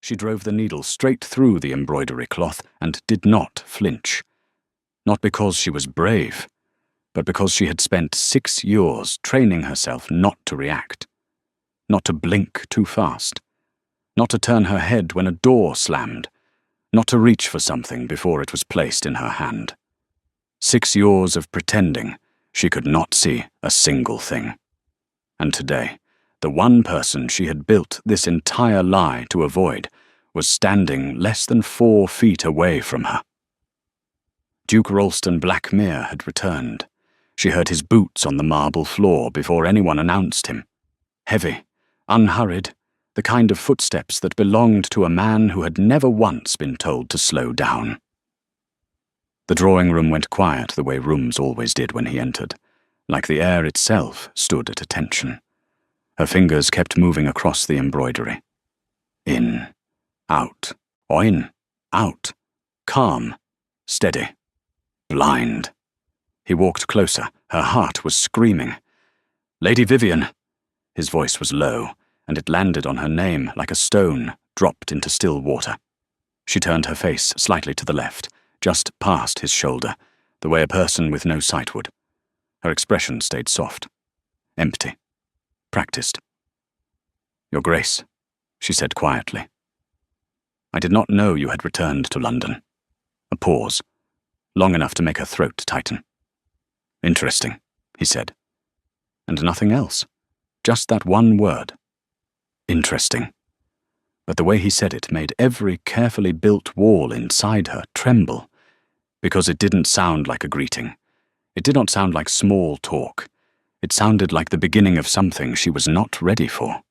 She drove the needle straight through the embroidery cloth and did not flinch. Not because she was brave, but because she had spent 6 years training herself not to react, not to blink too fast, not to turn her head when a door slammed, not to reach for something before it was placed in her hand. 6 years of pretending she could not see a single thing. And today, the one person she had built this entire lie to avoid was standing less than 4 feet away from her. Duke Ralston Blackmere had returned. She heard his boots on the marble floor before anyone announced him. Heavy, unhurried, the kind of footsteps that belonged to a man who had never once been told to slow down. The drawing room went quiet the way rooms always did when he entered, like the air itself stood at attention. Her fingers kept moving across the embroidery. In, out, in, out, calm, steady, blind. He walked closer. Her heart was screaming. "Lady Vivian!" His voice was low, and it landed on her name like a stone dropped into still water. She turned her face slightly to the left, just past his shoulder, the way a person with no sight would. Her expression stayed soft, empty, practiced. "Your Grace," she said quietly. "I did not know you had returned to London." A pause, long enough to make her throat tighten. "Interesting," he said. And nothing else, just that one word. Interesting. But the way he said it made every carefully built wall inside her tremble, because it didn't sound like a greeting. It did not sound like small talk. It sounded like the beginning of something she was not ready for.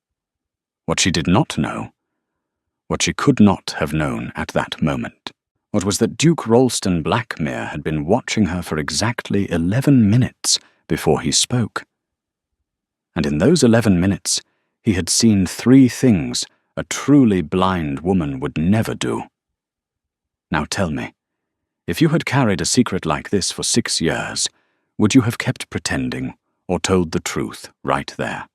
What she did not know, what she could not have known at that moment, what was that Duke Ralston Blackmere had been watching her for exactly 11 minutes before he spoke. And in those 11 minutes, he had seen 3 things a truly blind woman would never do. Now tell me, if you had carried a secret like this for 6 years, would you have kept pretending or told the truth right there?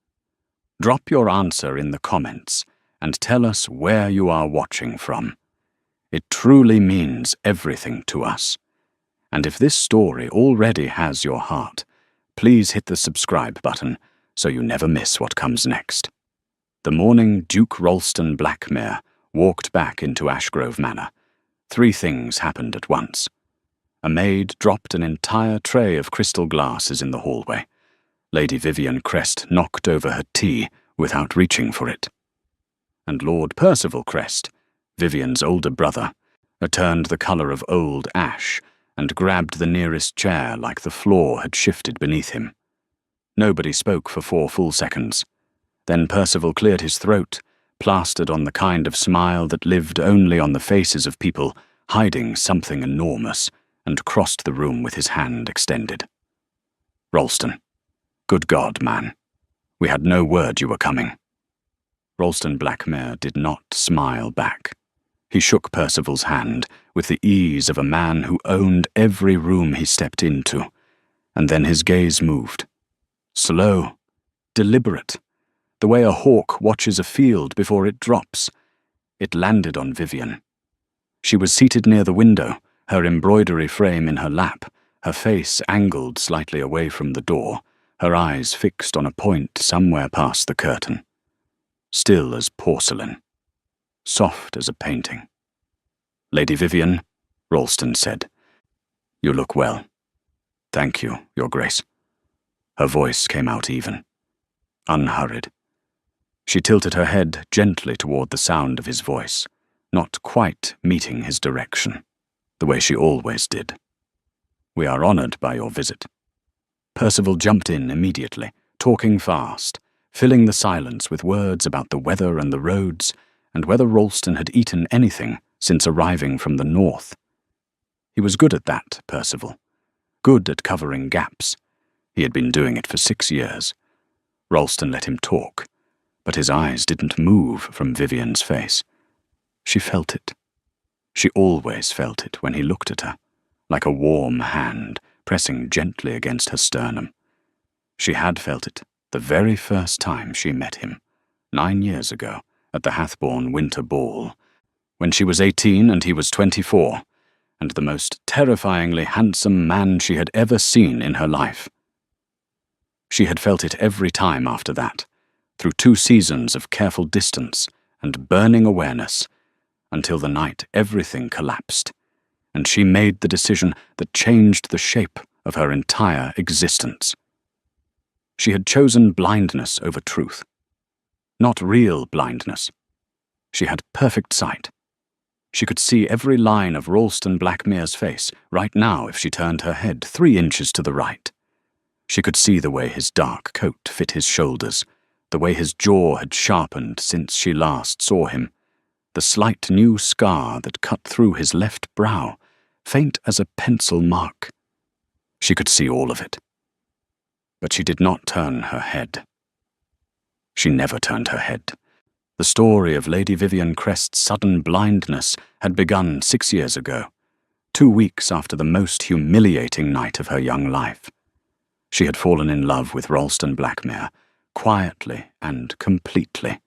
Drop your answer in the comments and tell us where you are watching from. It truly means everything to us. And if this story already has your heart, please hit the subscribe button so you never miss what comes next. The morning Duke Ralston Blackmere walked back into Ashgrove Manor, 3 things happened at once. A maid dropped an entire tray of crystal glasses in the hallway. Lady Vivian Crest knocked over her tea without reaching for it. And Lord Percival Crest, Vivian's older brother, turned the colour of old ash and grabbed the nearest chair like the floor had shifted beneath him. Nobody spoke for 4 full seconds. Then Percival cleared his throat, plastered on the kind of smile that lived only on the faces of people hiding something enormous, and crossed the room with his hand extended. "Ralston, good God, man. We had no word you were coming." Ralston Blackmere did not smile back. He shook Percival's hand with the ease of a man who owned every room he stepped into, and then his gaze moved. Slow, deliberate, the way a hawk watches a field before it drops. It landed on Vivian. She was seated near the window, her embroidery frame in her lap, her face angled slightly away from the door, her eyes fixed on a point somewhere past the curtain. Still as porcelain, soft as a painting. "Lady Vivian," Ralston said, "you look well." "Thank you, Your Grace." Her voice came out even, unhurried. She tilted her head gently toward the sound of his voice, not quite meeting his direction, the way she always did. "We are honored by your visit." Percival jumped in immediately, talking fast, filling the silence with words about the weather and the roads, and whether Ralston had eaten anything since arriving from the north. He was good at that, Percival. Good at covering gaps. He had been doing it for 6 years. Ralston let him talk, but his eyes didn't move from Vivian's face. She felt it. She always felt it when he looked at her, like a warm hand pressing gently against her sternum. She had felt it the very first time she met him, 9 years ago, at the Hathbourne Winter Ball, when she was 18 and he was 24, and the most terrifyingly handsome man she had ever seen in her life. She had felt it every time after that, through 2 seasons of careful distance and burning awareness, until the night everything collapsed, and she made the decision that changed the shape of her entire existence. She had chosen blindness over truth. Not real blindness. She had perfect sight. She could see every line of Ralston Blackmere's face right now if she turned her head 3 inches to the right. She could see the way his dark coat fit his shoulders, the way his jaw had sharpened since she last saw him, the slight new scar that cut through his left brow, faint as a pencil mark. She could see all of it. But she did not turn her head. She never turned her head. The story of Lady Vivian Crest's sudden blindness had begun 6 years ago, 2 weeks after the most humiliating night of her young life. She had fallen in love with Ralston Blackmere, quietly and completely,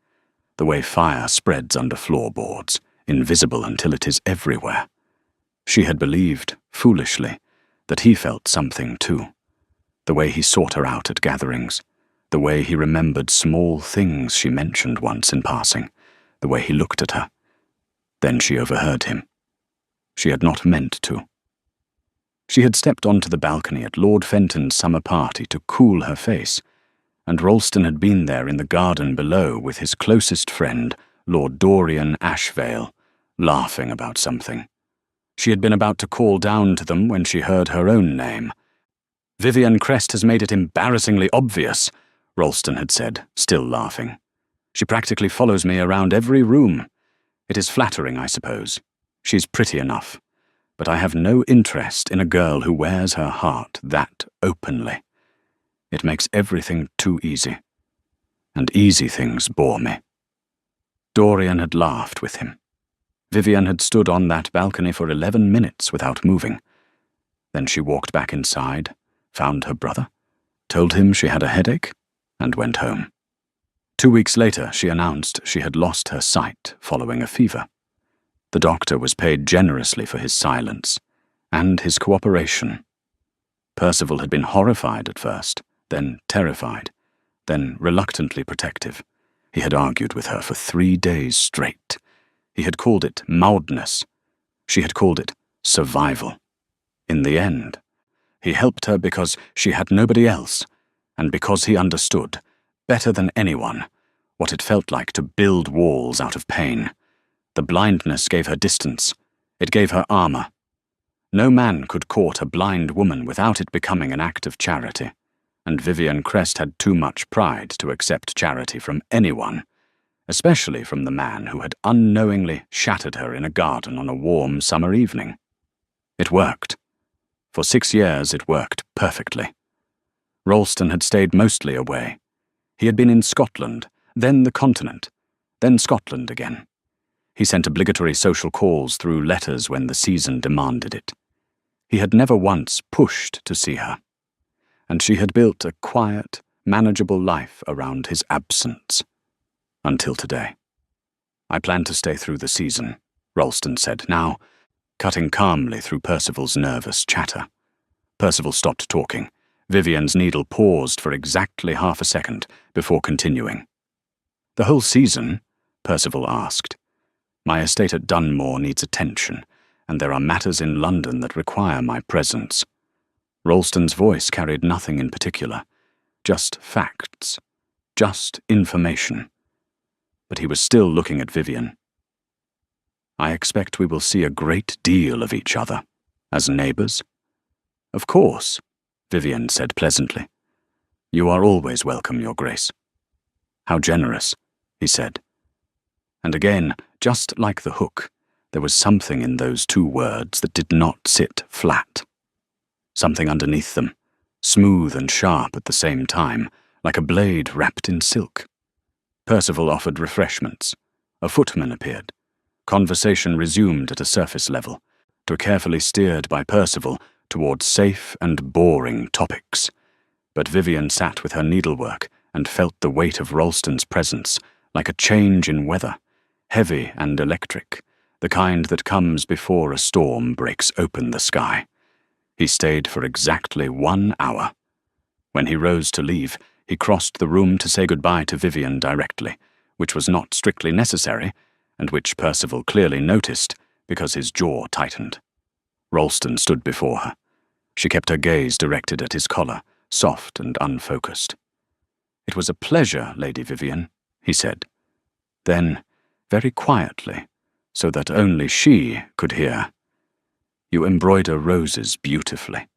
the way fire spreads under floorboards, invisible until it is everywhere. She had believed, foolishly, that he felt something too, the way he sought her out at gatherings, the way he remembered small things she mentioned once in passing, the way he looked at her. Then she overheard him. She had not meant to. She had stepped onto the balcony at Lord Fenton's summer party to cool her face, and Ralston had been there in the garden below with his closest friend, Lord Dorian Ashvale, laughing about something. She had been about to call down to them when she heard her own name. "Vivian Crest has made it embarrassingly obvious," Ralston had said, still laughing. "She practically follows me around every room. It is flattering, I suppose. She's pretty enough. But I have no interest in a girl who wears her heart that openly. It makes everything too easy. And easy things bore me." Dorian had laughed with him. Vivian had stood on that balcony for 11 minutes without moving. Then she walked back inside, found her brother, told him she had a headache, and went home. 2 weeks later, she announced she had lost her sight following a fever. The doctor was paid generously for his silence and his cooperation. Percival had been horrified at first, then terrified, then reluctantly protective. He had argued with her for 3 days straight. He had called it maudness. She had called it survival. In the end, he helped her because she had nobody else, and because he understood, better than anyone, what it felt like to build walls out of pain. The blindness gave her distance. It gave her armor. No man could court a blind woman without it becoming an act of charity, and Vivian Crest had too much pride to accept charity from anyone, especially from the man who had unknowingly shattered her in a garden on a warm summer evening. It worked. For 6 years it worked perfectly. Ralston had stayed mostly away. He had been in Scotland, then the continent, then Scotland again. He sent obligatory social calls through letters when the season demanded it. He had never once pushed to see her, and she had built a quiet, manageable life around his absence. Until today. "I plan to stay through the season," Ralston said now, cutting calmly through Percival's nervous chatter. Percival stopped talking. Vivian's needle paused for exactly half a second before continuing. "The whole season?" Percival asked. "My estate at Dunmore needs attention, and there are matters in London that require my presence." Ralston's voice carried nothing in particular, just facts, just information. But he was still looking at Vivian. "I expect we will see a great deal of each other, as neighbours." "Of course," Vivian said pleasantly. "You are always welcome, Your Grace." "How generous," he said. And again, just like the hook, there was something in those 2 words that did not sit flat. Something underneath them, smooth and sharp at the same time, like a blade wrapped in silk. Percival offered refreshments. A footman appeared. Conversation resumed at a surface level, carefully steered by Percival towards safe and boring topics. But Vivian sat with her needlework and felt the weight of Ralston's presence, like a change in weather, heavy and electric, the kind that comes before a storm breaks open the sky. He stayed for exactly 1 hour. When he rose to leave, he crossed the room to say goodbye to Vivian directly, which was not strictly necessary, and which Percival clearly noticed because his jaw tightened. Ralston stood before her. She kept her gaze directed at his collar, soft and unfocused. "It was a pleasure, Lady Vivian," he said. Then, very quietly, so that only she could hear, "You embroider roses beautifully.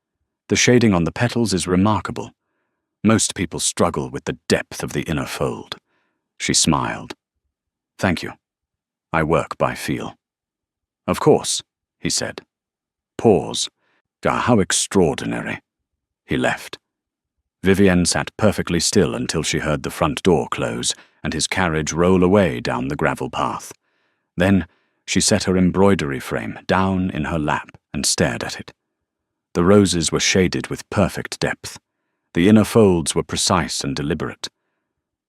The shading on the petals is remarkable. Most people struggle with the depth of the inner fold." She smiled. "Thank you. I work by feel." "Of course," he said. Pause. Ah, how extraordinary. He left. Vivian sat perfectly still until she heard the front door close and his carriage roll away down the gravel path. Then she set her embroidery frame down in her lap and stared at it. The roses were shaded with perfect depth. The inner folds were precise and deliberate.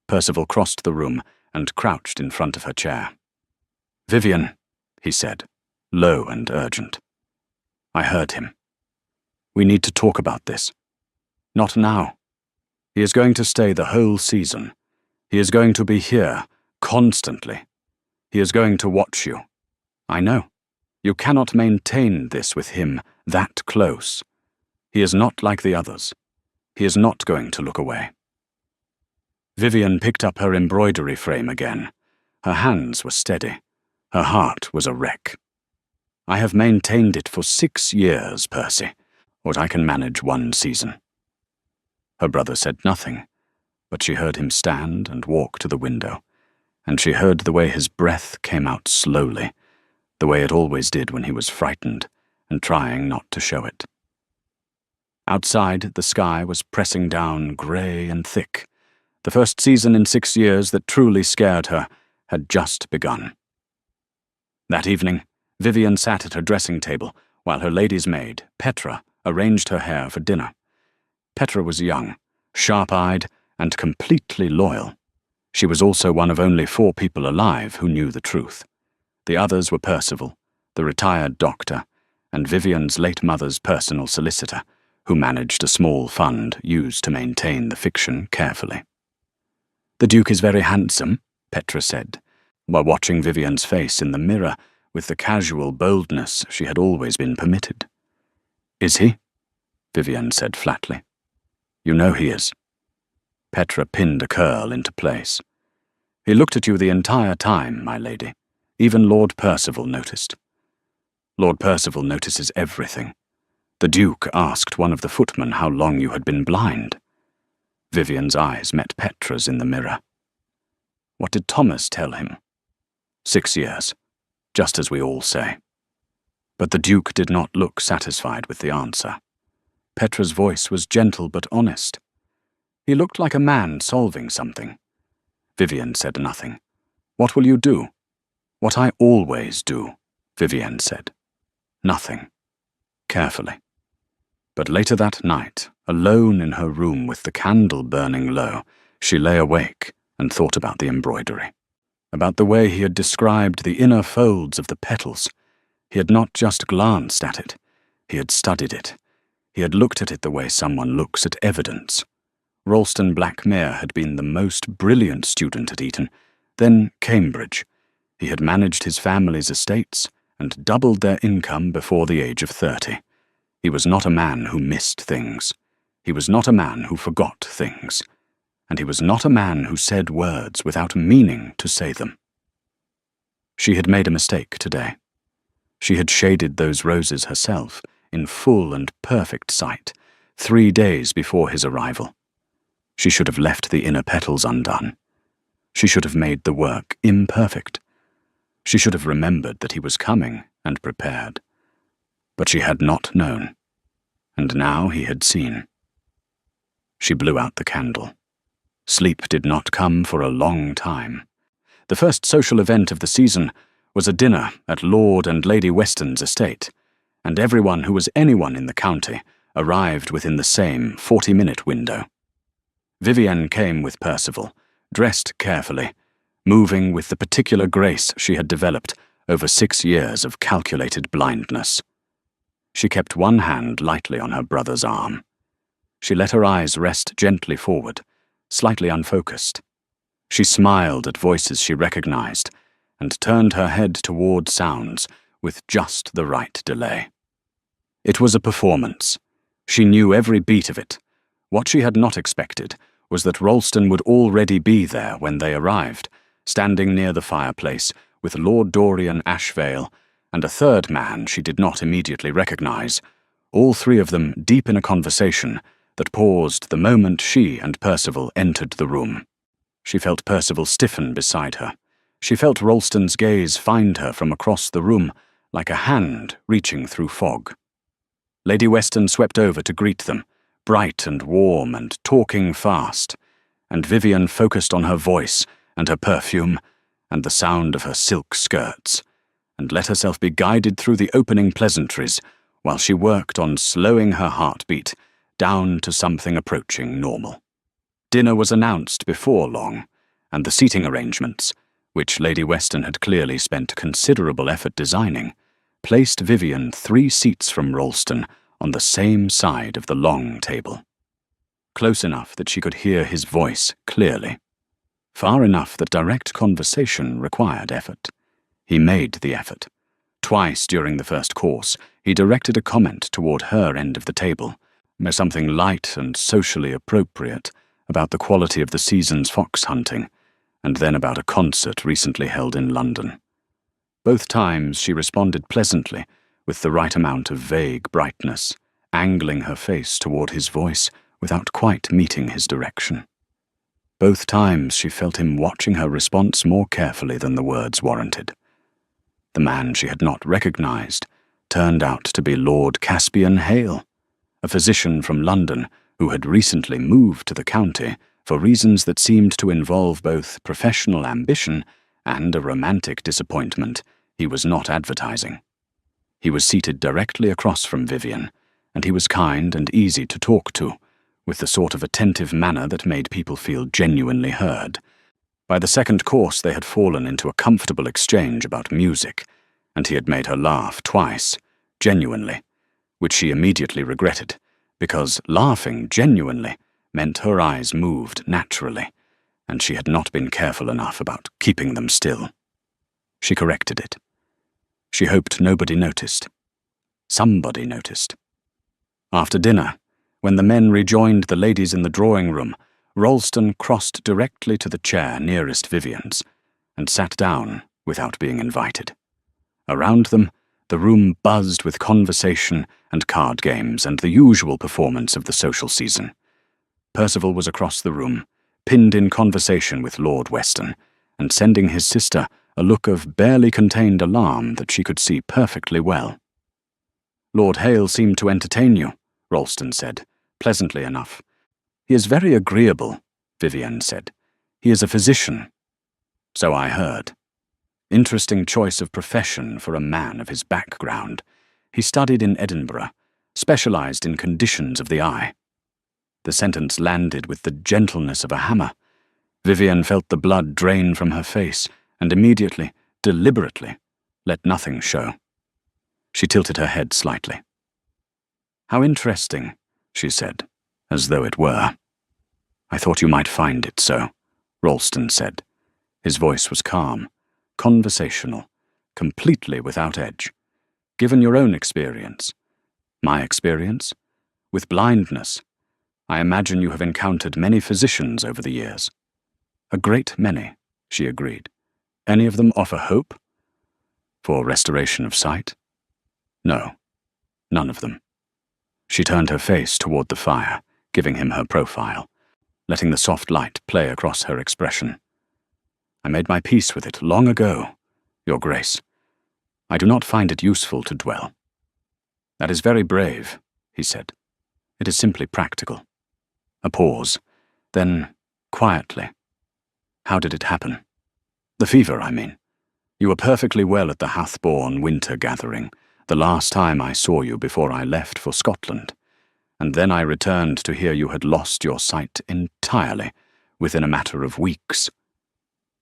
Percival crossed the room and crouched in front of her chair. "Vivian," he said, low and urgent. I heard him. "We need to talk about this." "Not now. He is going to stay the whole season. He is going to be here, constantly. He is going to watch you. I know. You cannot maintain this with him that close. He is not like the others. He is not going to look away." Vivian picked up her embroidery frame again. Her hands were steady. Her heart was a wreck. "I have maintained it for 6 years, Percy, but I can manage 1 season." Her brother said nothing, but she heard him stand and walk to the window, and she heard the way his breath came out slowly, the way it always did when he was frightened and trying not to show it. Outside, the sky was pressing down grey and thick. The first season in 6 years that truly scared her had just begun. That evening, Vivian sat at her dressing table while her lady's maid, Petra, arranged her hair for dinner. Petra was young, sharp-eyed, and completely loyal. She was also one of only 4 people alive who knew the truth. The others were Percival, the retired doctor, and Vivian's late mother's personal solicitor, who managed a small fund used to maintain the fiction carefully. "The Duke is very handsome," Petra said, while watching Vivian's face in the mirror with the casual boldness she had always been permitted. "Is he?" Vivian said flatly. "You know he is." Petra pinned a curl into place. "He looked at you the entire time, my lady. Even Lord Percival noticed." "Lord Percival notices everything. The Duke asked one of the footmen how long you had been blind." Vivian's eyes met Petra's in the mirror. "What did Thomas tell him?" 6 years, just as we all say." But the Duke did not look satisfied with the answer. Petra's voice was gentle but honest. "He looked like a man solving something." Vivian said nothing. "What will you do?" "What I always do," Vivian said. "Nothing." Carefully. But later that night, alone in her room with the candle burning low, she lay awake and thought about the embroidery. About the way he had described the inner folds of the petals. He had not just glanced at it. He had studied it. He had looked at it the way someone looks at evidence. Ralston Blackmere had been the most brilliant student at Eton, then Cambridge. He had managed his family's estates and doubled their income before the age of 30. He was not a man who missed things. He was not a man who forgot things. And he was not a man who said words without meaning to say them. She had made a mistake today. She had shaded those roses herself, in full and perfect sight, 3 days before his arrival. She should have left the inner petals undone. She should have made the work imperfect. She should have remembered that he was coming and prepared. But she had not known, and now he had seen. She blew out the candle. Sleep did not come for a long time. The first social event of the season was a dinner at Lord and Lady Weston's estate, and everyone who was anyone in the county arrived within the same 40-minute window. Vivian came with Percival, dressed carefully, moving with the particular grace she had developed over 6 years of calculated blindness. She kept one hand lightly on her brother's arm. She let her eyes rest gently forward, slightly unfocused. She smiled at voices she recognized and turned her head toward sounds with just the right delay. It was a performance. She knew every beat of it. What she had not expected was that Ralston would already be there when they arrived, standing near the fireplace with Lord Dorian Ashvale and a third man she did not immediately recognize, all three of them deep in a conversation that paused the moment she and Percival entered the room. She felt Percival stiffen beside her. She felt Ralston's gaze find her from across the room, like a hand reaching through fog. Lady Weston swept over to greet them, bright and warm and talking fast, and Vivian focused on her voice and her perfume and the sound of her silk skirts, and let herself be guided through the opening pleasantries while she worked on slowing her heartbeat down to something approaching normal. Dinner was announced before long, and the seating arrangements, which Lady Weston had clearly spent considerable effort designing, placed Vivian 3 seats from Ralston on the same side of the long table. Close enough that she could hear his voice clearly. Far enough that direct conversation required effort. He made the effort. Twice during the first course, he directed a comment toward her end of the table, something light and socially appropriate about the quality of the season's fox hunting, and then about a concert recently held in London. Both times she responded pleasantly, with the right amount of vague brightness, angling her face toward his voice without quite meeting his direction. Both times she felt him watching her response more carefully than the words warranted. The man she had not recognized turned out to be Lord Caspian Hale, a physician from London who had recently moved to the county for reasons that seemed to involve both professional ambition and a romantic disappointment he was not advertising. He was seated directly across from Vivian, and he was kind and easy to talk to, with the sort of attentive manner that made people feel genuinely heard. By the second course they had fallen into a comfortable exchange about music, and he had made her laugh twice, genuinely, which she immediately regretted, because laughing genuinely meant her eyes moved naturally, and she had not been careful enough about keeping them still. She corrected it. She hoped nobody noticed. Somebody noticed. After dinner, when the men rejoined the ladies in the drawing room, Ralston crossed directly to the chair nearest Vivian's, and sat down without being invited. Around them, the room buzzed with conversation and card games and the usual performance of the social season. Percival was across the room, pinned in conversation with Lord Weston, and sending his sister a look of barely contained alarm that she could see perfectly well. "Lord Hale seemed to entertain you," Ralston said, pleasantly enough. "He is very agreeable," Vivian said. "He is a physician." "So I heard. Interesting choice of profession for a man of his background. He studied in Edinburgh, specialized in conditions of the eye." The sentence landed with the gentleness of a hammer. Vivian felt the blood drain from her face, and immediately, deliberately, let nothing show. She tilted her head slightly. "How interesting," she said, as though it were. "I thought you might find it so," Ralston said. His voice was calm, conversational, completely without edge. "Given your own experience." "My experience? With blindness. I imagine you have encountered many physicians over the years." "A great many," she agreed. "Any of them offer hope?" "For restoration of sight?" "No, none of them." She turned her face toward the fire, giving him her profile, letting the soft light play across her expression. "I made my peace with it long ago, Your Grace. I do not find it useful to dwell." "That is very brave," he said. "It is simply practical." A pause. Then, quietly, "How did it happen? The fever, I mean. You were perfectly well at the Hathbourne winter gathering, the last time I saw you before I left for Scotland, and then I returned to hear you had lost your sight entirely within a matter of weeks."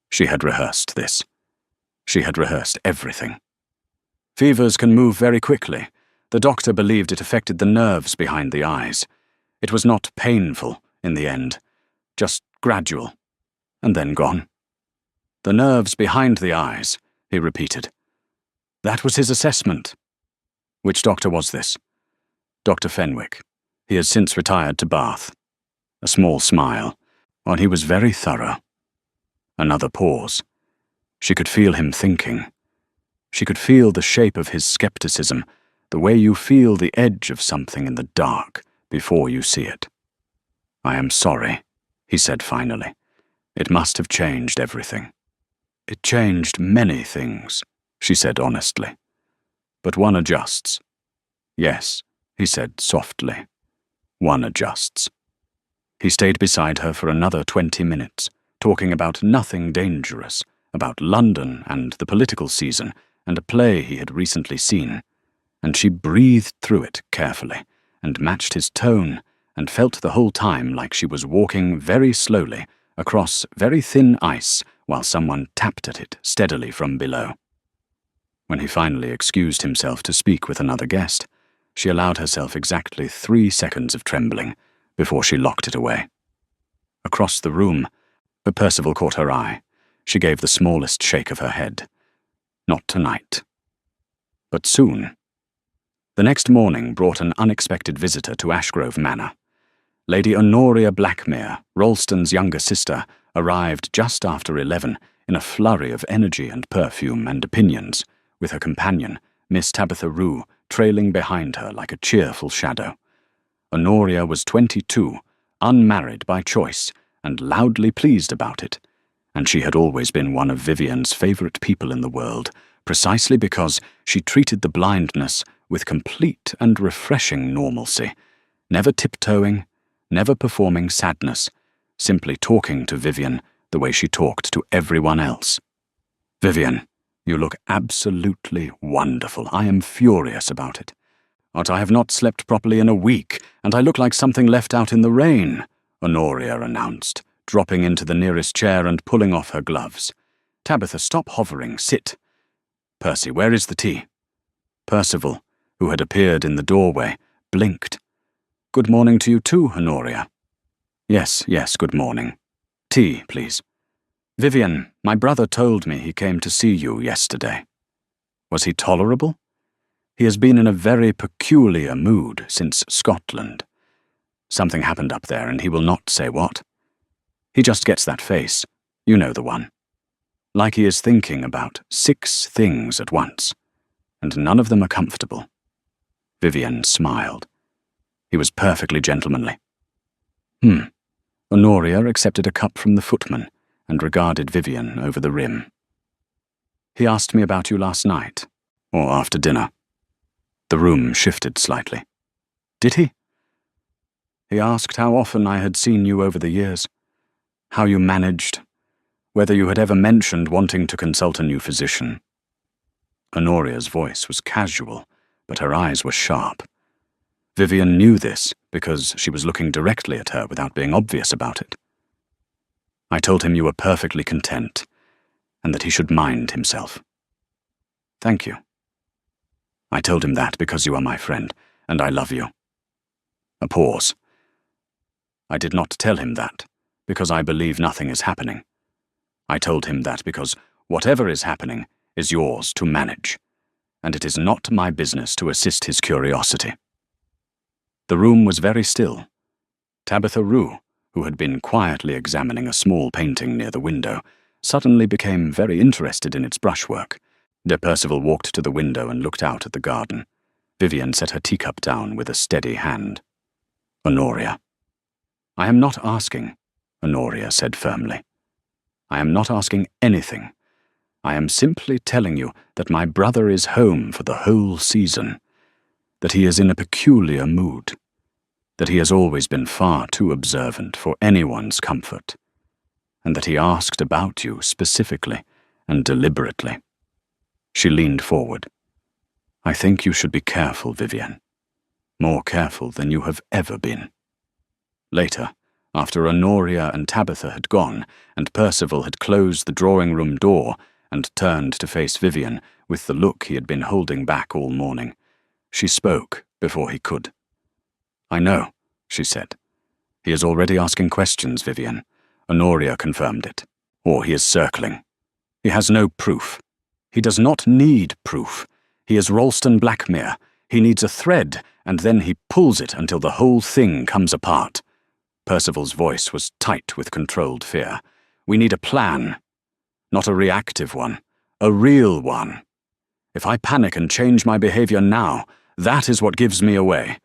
She had rehearsed this. She had rehearsed everything. Fevers can move very quickly. The doctor believed it affected the nerves behind the eyes. It was not painful in the end, just gradual, and then gone. The nerves behind the eyes, he repeated. That was his assessment. Which doctor was this? Dr. Fenwick. He has since retired to Bath. A small smile, while he was very thorough. Another pause. She could feel him thinking. She could feel the shape of his skepticism, the way you feel the edge of something in the dark before you see it. I am sorry, he said finally. It must have changed everything. It changed many things, she said honestly. But one adjusts. Yes, he said softly. One adjusts. He stayed beside her for another 20 minutes, talking about nothing dangerous, about London and the political season and a play he had recently seen, and she breathed through it carefully and matched his tone and felt the whole time like she was walking very slowly across very thin ice while someone tapped at it steadily from below. When he finally excused himself to speak with another guest, she allowed herself exactly 3 seconds of trembling before she locked it away. Across the room, Percival caught her eye. She gave the smallest shake of her head. Not tonight. But soon. The next morning brought an unexpected visitor to Ashgrove Manor. Lady Honoria Blackmere, Ralston's younger sister, arrived just after 11 in a flurry of energy and perfume and opinions, with her companion, Miss Tabitha Rue, trailing behind her like a cheerful shadow. Honoria was 22, unmarried by choice, and loudly pleased about it, and she had always been one of Vivian's favourite people in the world, precisely because she treated the blindness with complete and refreshing normalcy, never tiptoeing, never performing sadness, simply talking to Vivian the way she talked to everyone else. Vivian, you look absolutely wonderful. I am furious about it. But I have not slept properly in a week, and I look like something left out in the rain, Honoria announced, dropping into the nearest chair and pulling off her gloves. Tabitha, stop hovering. Sit. Percy, where is the tea? Percival, who had appeared in the doorway, blinked. Good morning to you too, Honoria. Yes, good morning. Tea, please. Vivian, my brother told me he came to see you yesterday. Was he tolerable? He has been in a very peculiar mood since Scotland. Something happened up there, and he will not say what. He just gets that face. You know the one. Like he is thinking about 6 things at once, and none of them are comfortable. Vivian smiled. He was perfectly gentlemanly. Honoria accepted a cup from the footman and regarded Vivian over the rim. He asked me about you last night, or after dinner. The room shifted slightly. Did he? He asked how often I had seen you over the years, how you managed, whether you had ever mentioned wanting to consult a new physician. Honoria's voice was casual, but her eyes were sharp. Vivian knew this because she was looking directly at her without being obvious about it. I told him you were perfectly content, and that he should mind himself. Thank you. I told him that because you are my friend, and I love you. A pause. I did not tell him that because I believe nothing is happening. I told him that because whatever is happening is yours to manage, and it is not my business to assist his curiosity. The room was very still. Tabitha Rue, who had been quietly examining a small painting near the window, suddenly became very interested in its brushwork. De Percival walked to the window and looked out at the garden. Vivian set her teacup down with a steady hand. Honoria. I am not asking, Honoria said firmly. I am not asking anything. I am simply telling you that my brother is home for the whole season, that he is in a peculiar mood, that he has always been far too observant for anyone's comfort, and that he asked about you specifically and deliberately. She leaned forward. I think you should be careful, Vivian. More careful than you have ever been. Later, after Honoria and Tabitha had gone, and Percival had closed the drawing-room door, and turned to face Vivian with the look he had been holding back all morning. She spoke before he could. "I know," she said. "He is already asking questions, Vivian. Honoria confirmed it. Or he is circling. He has no proof. He does not need proof. He is Ralston Blackmere. He needs a thread, and then he pulls it until the whole thing comes apart." Percival's voice was tight with controlled fear. "We need a plan. Not a reactive one. A real one. If I panic and change my behavior now, that is what gives me away.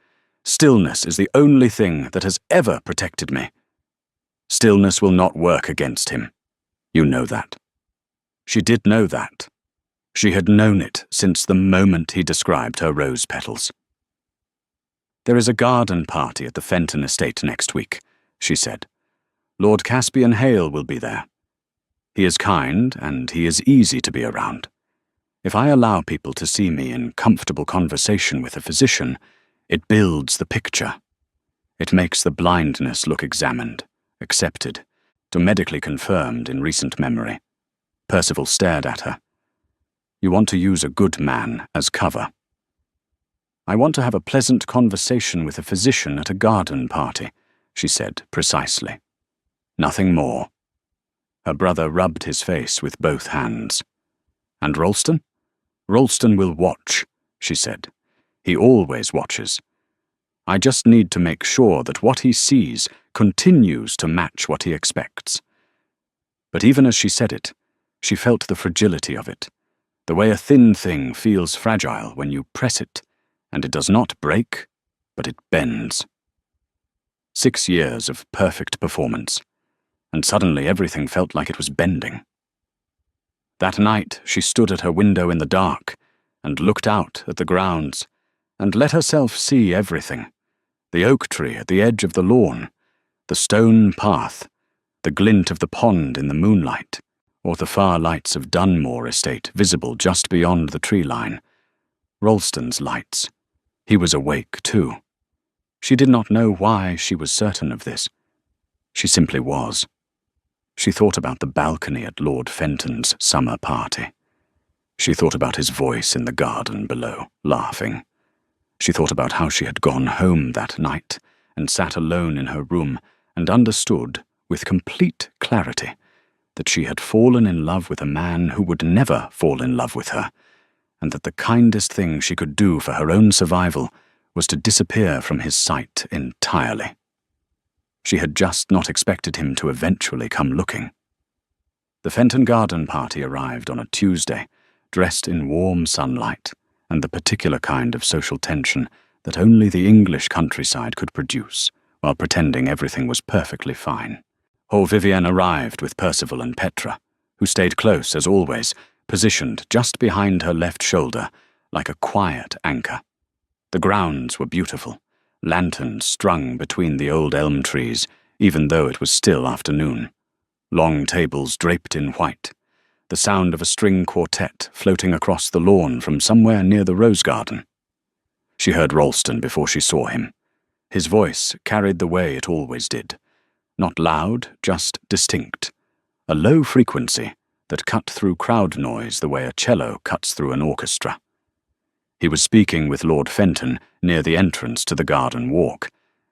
Stillness is the only thing that has ever protected me. Stillness will not work against him. You know that." She did know that. She had known it since the moment he described her rose petals. "There is a garden party at the Fenton estate next week," she said. "Lord Caspian Hale will be there. He is kind, and he is easy to be around. If I allow people to see me in comfortable conversation with a physician, it builds the picture. It makes the blindness look examined, accepted, medically confirmed in recent memory." Percival stared at her. "You want to use a good man as cover." "I want to have a pleasant conversation with a physician at a garden party," she said precisely. "Nothing more." Her brother rubbed his face with both hands. "And Ralston?" "Ralston will watch," she said. "He always watches. I just need to make sure that what he sees continues to match what he expects." But even as she said it, she felt the fragility of it, the way a thin thing feels fragile when you press it, and it does not break, but it bends. 6 years of perfect performance, and suddenly everything felt like it was bending. That night she stood at her window in the dark and looked out at the grounds and let herself see everything: the oak tree at the edge of the lawn, the stone path, the glint of the pond in the moonlight, or the far lights of Dunmore Estate visible just beyond the tree line. Ralston's lights. He was awake too. She did not know why she was certain of this. She simply was. She thought about the balcony at Lord Fenton's summer party. She thought about his voice in the garden below, laughing. She thought about how she had gone home that night and sat alone in her room and understood, with complete clarity, that she had fallen in love with a man who would never fall in love with her, and that the kindest thing she could do for her own survival was to disappear from his sight entirely. She had just not expected him to eventually come looking. The Fenton garden party arrived on a Tuesday, dressed in warm sunlight and the particular kind of social tension that only the English countryside could produce, while pretending everything was perfectly fine. Vivian arrived with Percival and Petra, who stayed close as always, positioned just behind her left shoulder, like a quiet anchor. The grounds were beautiful, lanterns strung between the old elm trees, even though it was still afternoon. Long tables draped in white, the sound of a string quartet floating across the lawn from somewhere near the rose garden. She heard Ralston before she saw him. His voice carried the way it always did. Not loud, just distinct. A low frequency that cut through crowd noise the way a cello cuts through an orchestra. He was speaking with Lord Fenton near the entrance to the garden walk,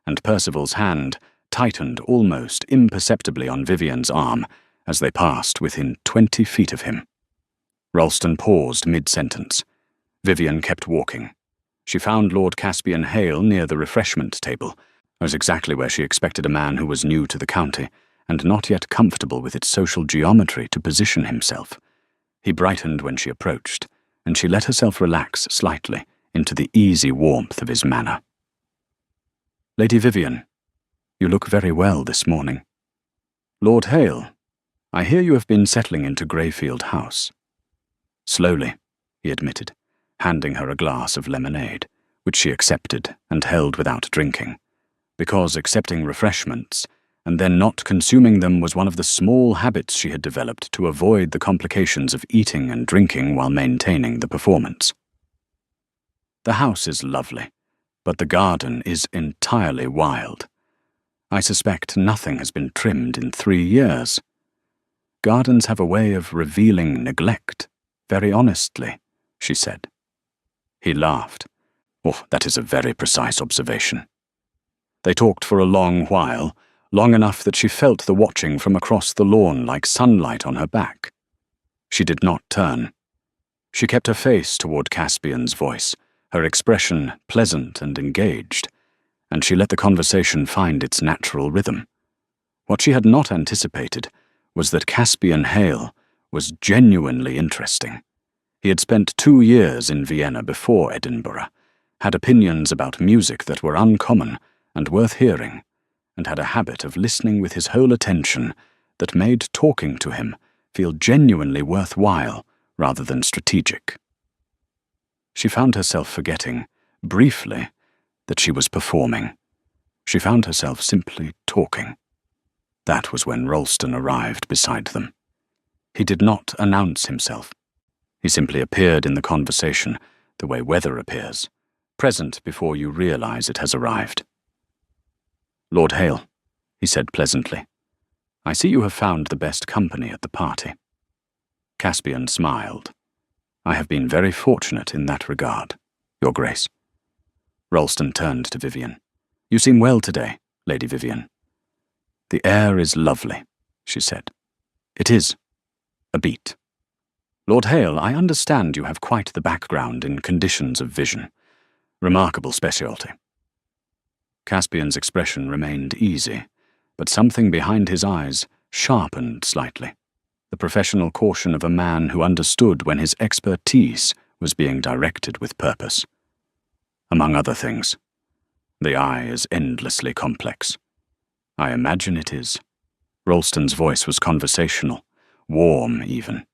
and Percival's hand tightened almost imperceptibly on Vivian's arm as they passed within 20 feet of him. Ralston paused mid-sentence. Vivian kept walking. She found Lord Caspian Hale near the refreshment table. It was exactly where she expected a man who was new to the county, and not yet comfortable with its social geometry, to position himself. He brightened when she approached, and she let herself relax slightly into the easy warmth of his manner. "Lady Vivian, you look very well this morning." "Lord Hale, I hear you have been settling into Greyfield House." "Slowly," he admitted, handing her a glass of lemonade, which she accepted and held without drinking, because accepting refreshments and then not consuming them was one of the small habits she had developed to avoid the complications of eating and drinking while maintaining the performance. "The house is lovely, but the garden is entirely wild. I suspect nothing has been trimmed in 3 years. Gardens have a way of revealing neglect, very honestly, she said. He laughed. Oh, that is a very precise observation. They talked for a long while, long enough that she felt the watching from across the lawn like sunlight on her back. She did not turn. She kept her face toward Caspian's voice, her expression pleasant and engaged, and she let the conversation find its natural rhythm. What she had not anticipated was that Caspian Hale was genuinely interesting. He had spent 2 years in Vienna before Edinburgh, had opinions about music that were uncommon and worth hearing, and had a habit of listening with his whole attention that made talking to him feel genuinely worthwhile rather than strategic. She found herself forgetting, briefly, that she was performing. She found herself simply talking. That was when Ralston arrived beside them. He did not announce himself. He simply appeared in the conversation the way weather appears, present before you realize it has arrived. "Lord Hale," he said pleasantly, "I see you have found the best company at the party." Caspian smiled. "I have been very fortunate in that regard, Your Grace." Ralston turned to Vivian. "You seem well today, Lady Vivian." "The air is lovely," she said. "It is. A beat. Lord Hale, I understand you have quite the background in conditions of vision. Remarkable specialty." Caspian's expression remained easy, but something behind his eyes sharpened slightly, the professional caution of a man who understood when his expertise was being directed with purpose. "Among other things, the eye is endlessly complex." "I imagine it is." Ralston's voice was conversational, warm even.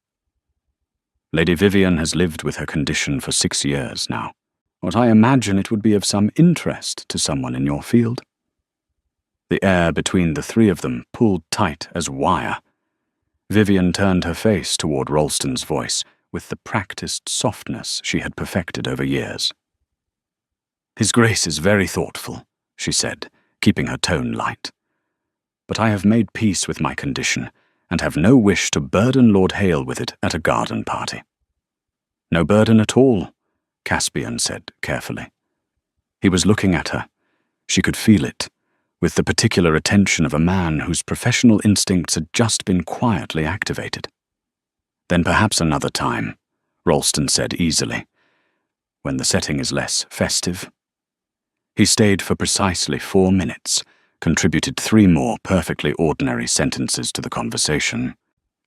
"Lady Vivian has lived with her condition for 6 years now. What I imagine it would be of some interest to someone in your field." The air between the three of them pulled tight as wire. Vivian turned her face toward Ralston's voice with the practiced softness she had perfected over years. "His Grace is very thoughtful," she said, keeping her tone light. "But I have made peace with my condition and have no wish to burden Lord Hale with it at a garden party." "No burden at all," Caspian said carefully. He was looking at her. She could feel it, with the particular attention of a man whose professional instincts had just been quietly activated. "Then perhaps another time," Ralston said easily, "when the setting is less festive." He stayed for precisely 4 minutes, contributed 3 more perfectly ordinary sentences to the conversation,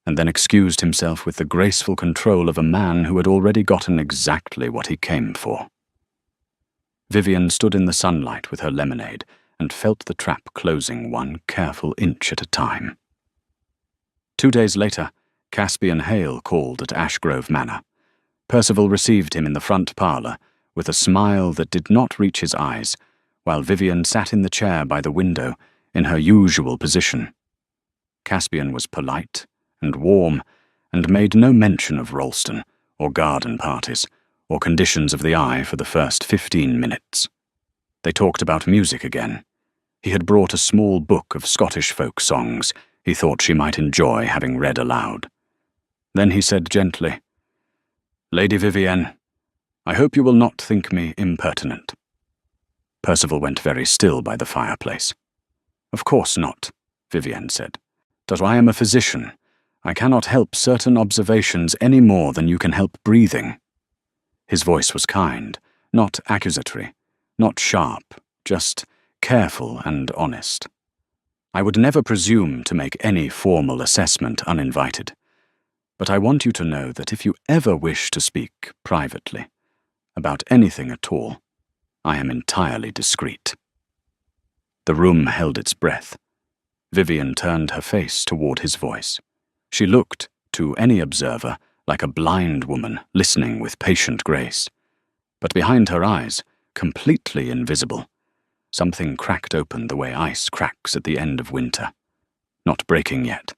and then excused himself with the graceful control of a man who had already gotten exactly what he came for. Vivian stood in the sunlight with her lemonade and felt the trap closing 1 careful inch at a time. 2 days later, Caspian Hale called at Ashgrove Manor. Percival received him in the front parlour with a smile that did not reach his eyes, while Vivian sat in the chair by the window in her usual position. Caspian was polite and warm, and made no mention of Ralston, or garden parties, or conditions of the eye for the first 15 minutes. They talked about music again. He had brought a small book of Scottish folk songs he thought she might enjoy having read aloud. Then he said gently, "Lady Vivienne, I hope you will not think me impertinent." Percival went very still by the fireplace. "Of course not," Vivienne said. "But I am a physician. I cannot help certain observations any more than you can help breathing." His voice was kind, not accusatory, not sharp, just careful and honest. "I would never presume to make any formal assessment uninvited, but I want you to know that if you ever wish to speak privately, about anything at all, I am entirely discreet." The room held its breath. Vivian turned her face toward his voice. She looked, to any observer, like a blind woman listening with patient grace. But behind her eyes, completely invisible, something cracked open the way ice cracks at the end of winter. Not breaking yet,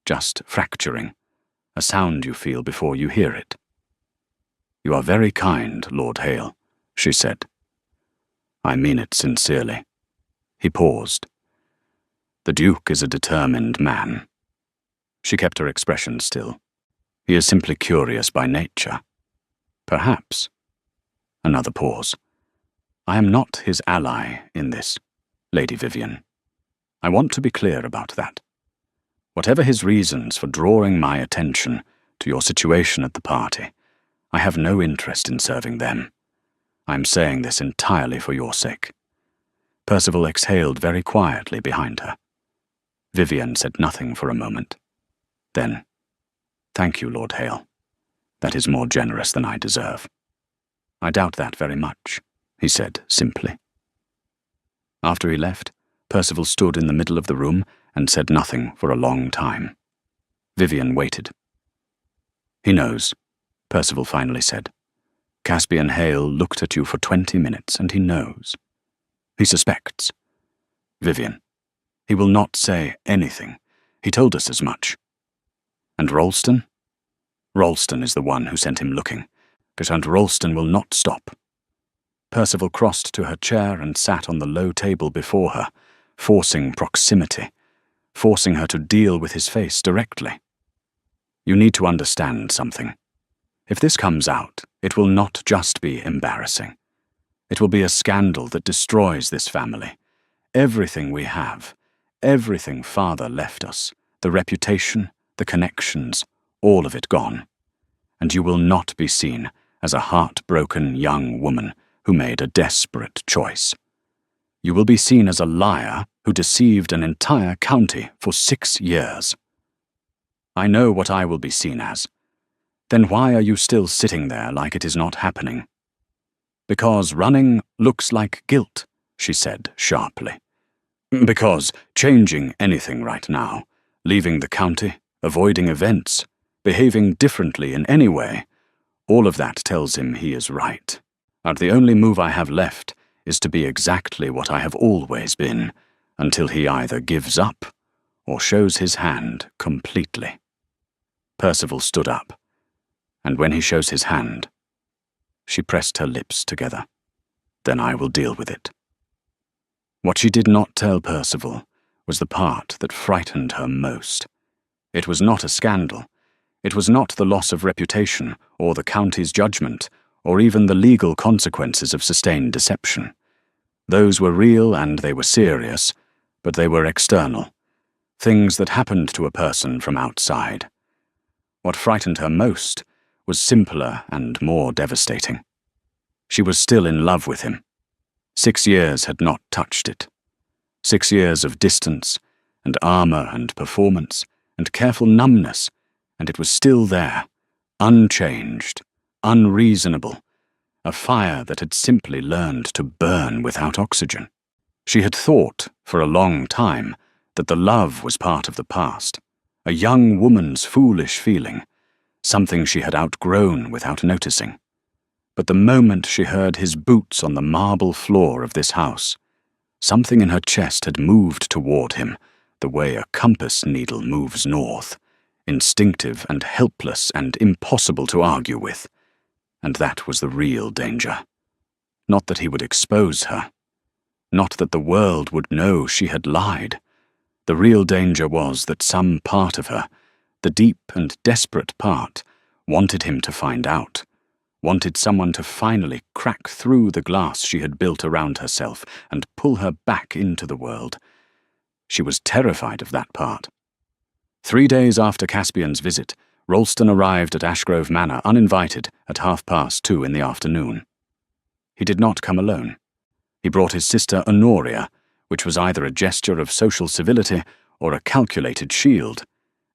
just fracturing, a sound you feel before you hear it. "You are very kind, Lord Hale," she said. "I mean it sincerely." He paused. "The Duke is a determined man." She kept her expression still. He is simply curious by nature. Perhaps. Another pause. I am not his ally in this, Lady Vivian. I want to be clear about that. Whatever his reasons for drawing my attention to your situation at the party, I have no interest in serving them. I am saying this entirely for your sake. Percival exhaled very quietly behind her. Vivian said nothing for a moment. Then, thank you, Lord Hale. That is more generous than I deserve. I doubt that very much, he said simply. After he left, Percival stood in the middle of the room and said nothing for a long time. Vivian waited. He knows, Percival finally said. Caspian Hale looked at you for 20 minutes, and he knows. He suspects. Vivian, he will not say anything. He told us as much. And Ralston? Ralston is the one who sent him looking, and Ralston will not stop. Percival crossed to her chair and sat on the low table before her, forcing proximity, forcing her to deal with his face directly. You need to understand something. If this comes out, it will not just be embarrassing. It will be a scandal that destroys this family. Everything we have, everything Father left us, the reputation, the connections, all of it gone. And you will not be seen as a heartbroken young woman who made a desperate choice. You will be seen as a liar who deceived an entire county for 6 years. I know what I will be seen as. Then why are you still sitting there like it is not happening? Because running looks like guilt, she said sharply. Because changing anything right now, leaving the county, avoiding events, behaving differently in any way, all of that tells him he is right. And the only move I have left is to be exactly what I have always been, until he either gives up or shows his hand completely. Percival stood up, and when he shows his hand, she pressed her lips together. Then I will deal with it. What she did not tell Percival was the part that frightened her most. It was not a scandal. It was not the loss of reputation or the county's judgment or even the legal consequences of sustained deception. Those were real and they were serious, but they were external. Things that happened to a person from outside. What frightened her most was simpler and more devastating. She was still in love with him. 6 years had not touched it. 6 years of distance, and armor and performance, and careful numbness, and it was still there, unchanged, unreasonable, a fire that had simply learned to burn without oxygen. She had thought, for a long time, that the love was part of the past, a young woman's foolish feeling, something she had outgrown without noticing. But the moment she heard his boots on the marble floor of this house, something in her chest had moved toward him, the way a compass needle moves north, instinctive and helpless and impossible to argue with. And that was the real danger. Not that he would expose her. Not that the world would know she had lied. The real danger was that some part of her, the deep and desperate part, wanted him to find out, wanted someone to finally crack through the glass she had built around herself and pull her back into the world. She was terrified of that part. 3 days after Caspian's visit, Ralston arrived at Ashgrove Manor uninvited at 2:30 in the afternoon. He did not come alone. He brought his sister Honoria, which was either a gesture of social civility or a calculated shield,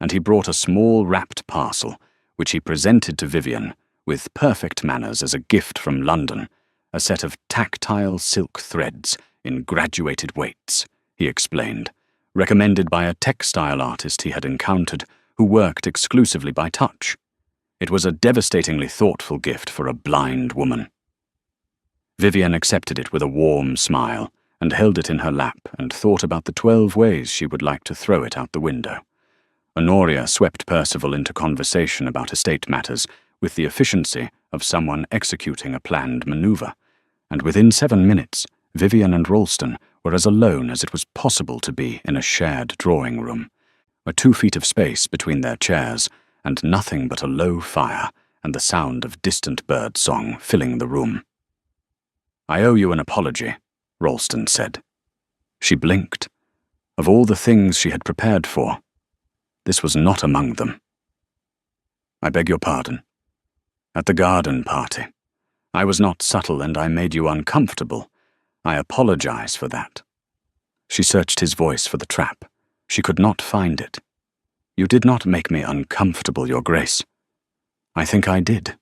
and he brought a small wrapped parcel, which he presented to Vivian, with perfect manners as a gift from London, a set of tactile silk threads in graduated weights, he explained, recommended by a textile artist he had encountered who worked exclusively by touch. It was a devastatingly thoughtful gift for a blind woman. Vivian accepted it with a warm smile and held it in her lap and thought about the 12 ways she would like to throw it out the window. Honoria swept Percival into conversation about estate matters with the efficiency of someone executing a planned maneuver, and within 7 minutes, Vivian and Ralston were as alone as it was possible to be in a shared drawing room, a 2 feet of space between their chairs, and nothing but a low fire and the sound of distant bird song filling the room. "I owe you an apology," Ralston said. She blinked. Of all the things she had prepared for, this was not among them. "I beg your pardon. At the garden party, I was not subtle and I made you uncomfortable. I apologize for that." She searched his voice for the trap. She could not find it. "You did not make me uncomfortable, Your Grace." "I think I did."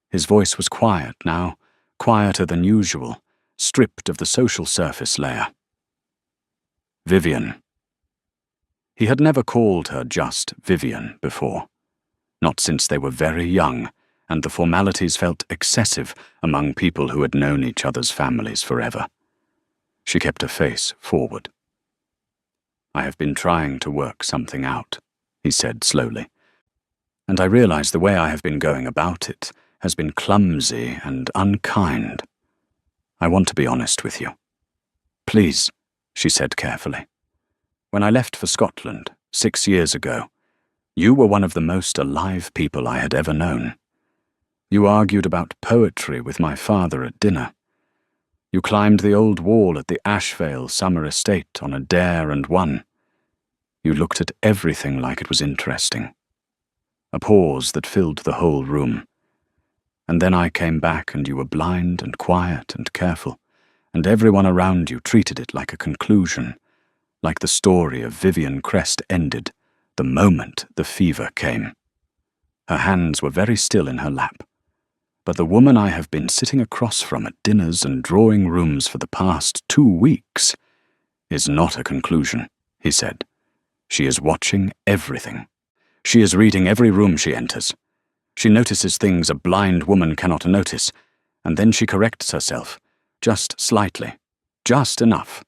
His voice was quiet now, quieter than usual, stripped of the social surface layer. "Vivian." He had never called her just Vivian before, not since they were very young, and the formalities felt excessive among people who had known each other's families forever. She kept her face forward. "I have been trying to work something out," he said slowly, "and I realize the way I have been going about it has been clumsy and unkind. I want to be honest with you." "Please," she said carefully. "When I left for Scotland 6 years ago, you were one of the most alive people I had ever known. You argued about poetry with my father at dinner. You climbed the old wall at the Ashvale summer estate on a dare and won. You looked at everything like it was interesting." A pause that filled the whole room. "And then I came back and you were blind and quiet and careful, and everyone around you treated it like a conclusion, like the story of Vivian Crest ended the moment the fever came." Her hands were very still in her lap. "But the woman I have been sitting across from at dinners and drawing rooms for the past 2 weeks is not a conclusion," he said. "She is watching everything. She is reading every room she enters. She notices things a blind woman cannot notice, and then she corrects herself, just slightly, just enough,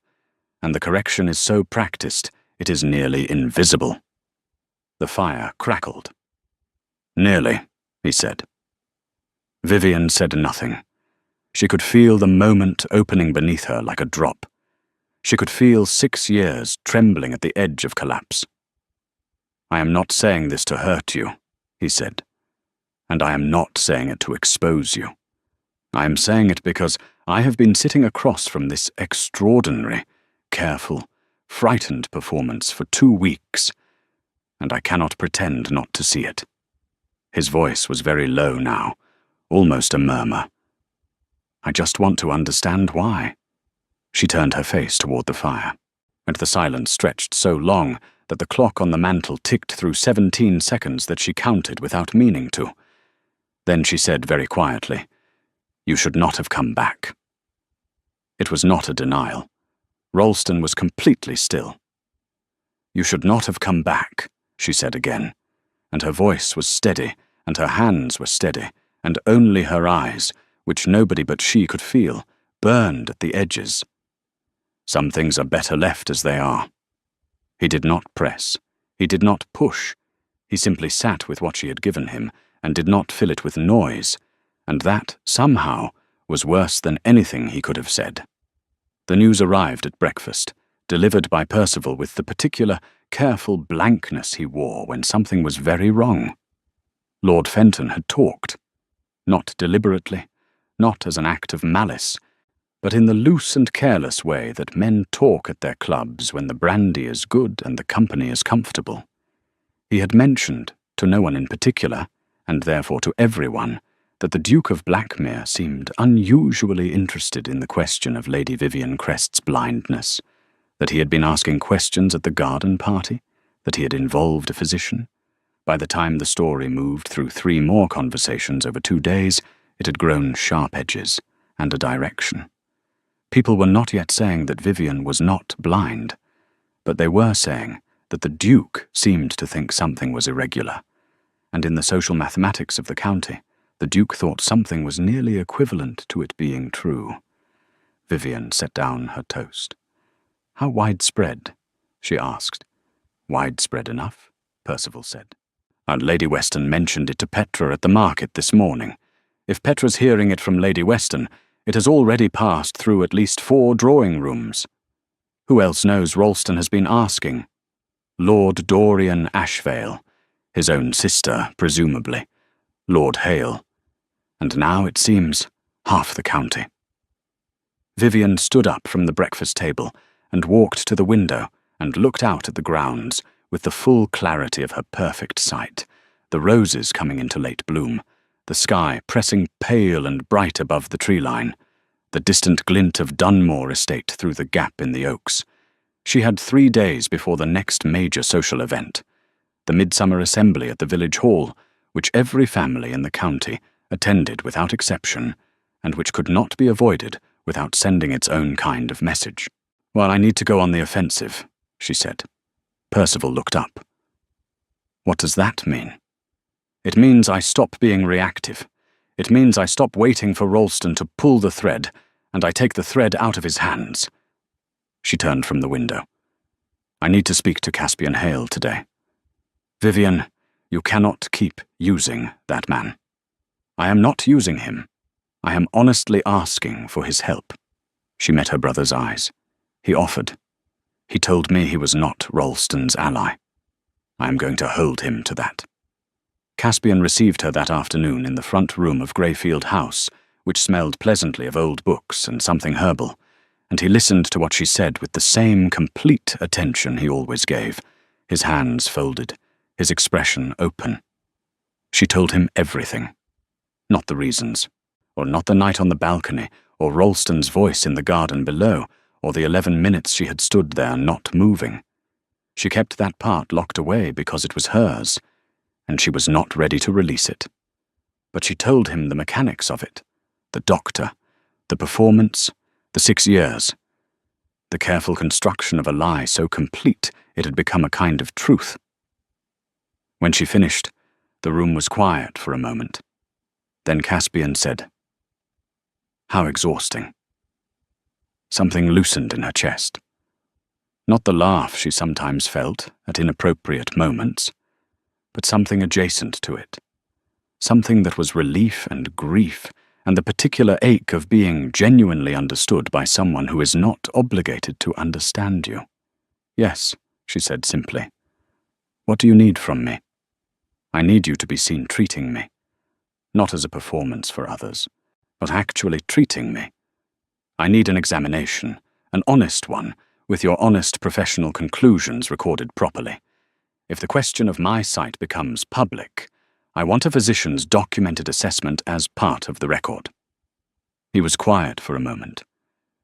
and the correction is so practiced it is nearly invisible." The fire crackled. "Nearly," he said. Vivian said nothing. She could feel the moment opening beneath her like a drop. She could feel 6 years trembling at the edge of collapse. "I am not saying this to hurt you," he said, "and I am not saying it to expose you. I am saying it because I have been sitting across from this extraordinary, careful, frightened performance for 2 weeks, and I cannot pretend not to see it." His voice was very low now, almost a murmur. "I just want to understand why." She turned her face toward the fire, and the silence stretched so long that the clock on the mantel ticked through 17 seconds that she counted without meaning to. Then she said very quietly, "You should not have come back." It was not a denial. Ralston was completely still. "You should not have come back," she said again, and her voice was steady, and her hands were steady, and only her eyes, which nobody but she could feel, burned at the edges. "Some things are better left as they are." He did not press. He did not push. He simply sat with what she had given him, and did not fill it with noise, and that, somehow, was worse than anything he could have said. The news arrived at breakfast, delivered by Percival with the particular, careful blankness he wore when something was very wrong. Lord Fenton had talked. Not deliberately, not as an act of malice, but in the loose and careless way that men talk at their clubs when the brandy is good and the company is comfortable. He had mentioned, to no one in particular, and therefore to everyone, that the Duke of Blackmere seemed unusually interested in the question of Lady Vivian Crest's blindness, that he had been asking questions at the garden party, that he had involved a physician. By the time the story moved through 3 more conversations over 2 days, it had grown sharp edges and a direction. People were not yet saying that Vivian was not blind, but they were saying that the Duke seemed to think something was irregular, and in the social mathematics of the county, the Duke thought something was nearly equivalent to it being true. Vivian set down her toast. "How widespread?" she asked. "Widespread enough," Percival said. "And Lady Weston mentioned it to Petra at the market this morning. If Petra's hearing it from Lady Weston, it has already passed through at least 4 drawing rooms. Who else knows Ralston has been asking?" Lord Dorian Ashvale, his own sister, presumably, Lord Hale, and now, it seems, half the county. Vivian stood up from the breakfast table and walked to the window and looked out at the grounds with the full clarity of her perfect sight, the roses coming into late bloom, the sky pressing pale and bright above the tree line, the distant glint of Dunmore Estate through the gap in the oaks. She had 3 days before the next major social event, the midsummer assembly at the village hall, which every family in the county attended without exception, and which could not be avoided without sending its own kind of message. "Well, I need to go on the offensive," she said. Percival looked up. "What does that mean?" "It means I stop being reactive. It means I stop waiting for Ralston to pull the thread, and I take the thread out of his hands." She turned from the window. "I need to speak to Caspian Hale today. Vivian, you cannot keep using that man. I am not using him. I am honestly asking for his help." She met her brother's eyes. He offered. "He told me he was not Ralston's ally. I am going to hold him to that." Caspian received her that afternoon in the front room of Greyfield House, which smelled pleasantly of old books and something herbal, and he listened to what she said with the same complete attention he always gave, his hands folded, his expression open. She told him everything. Not the reasons, or not the night on the balcony, or Ralston's voice in the garden below, or the 11 minutes she had stood there not moving. She kept that part locked away because it was hers, and she was not ready to release it. But she told him the mechanics of it, the doctor, the performance, the 6 years, the careful construction of a lie so complete it had become a kind of truth. When she finished, the room was quiet for a moment. Then Caspian said, "How exhausting." Something loosened in her chest. Not the laugh she sometimes felt at inappropriate moments, but something adjacent to it. Something that was relief and grief, and the particular ache of being genuinely understood by someone who is not obligated to understand you. "Yes," she said simply. "What do you need from me?" "I need you to be seen treating me. Not as a performance for others, but actually treating me. I need an examination, an honest one, with your honest professional conclusions recorded properly. If the question of my sight becomes public, I want a physician's documented assessment as part of the record." He was quiet for a moment.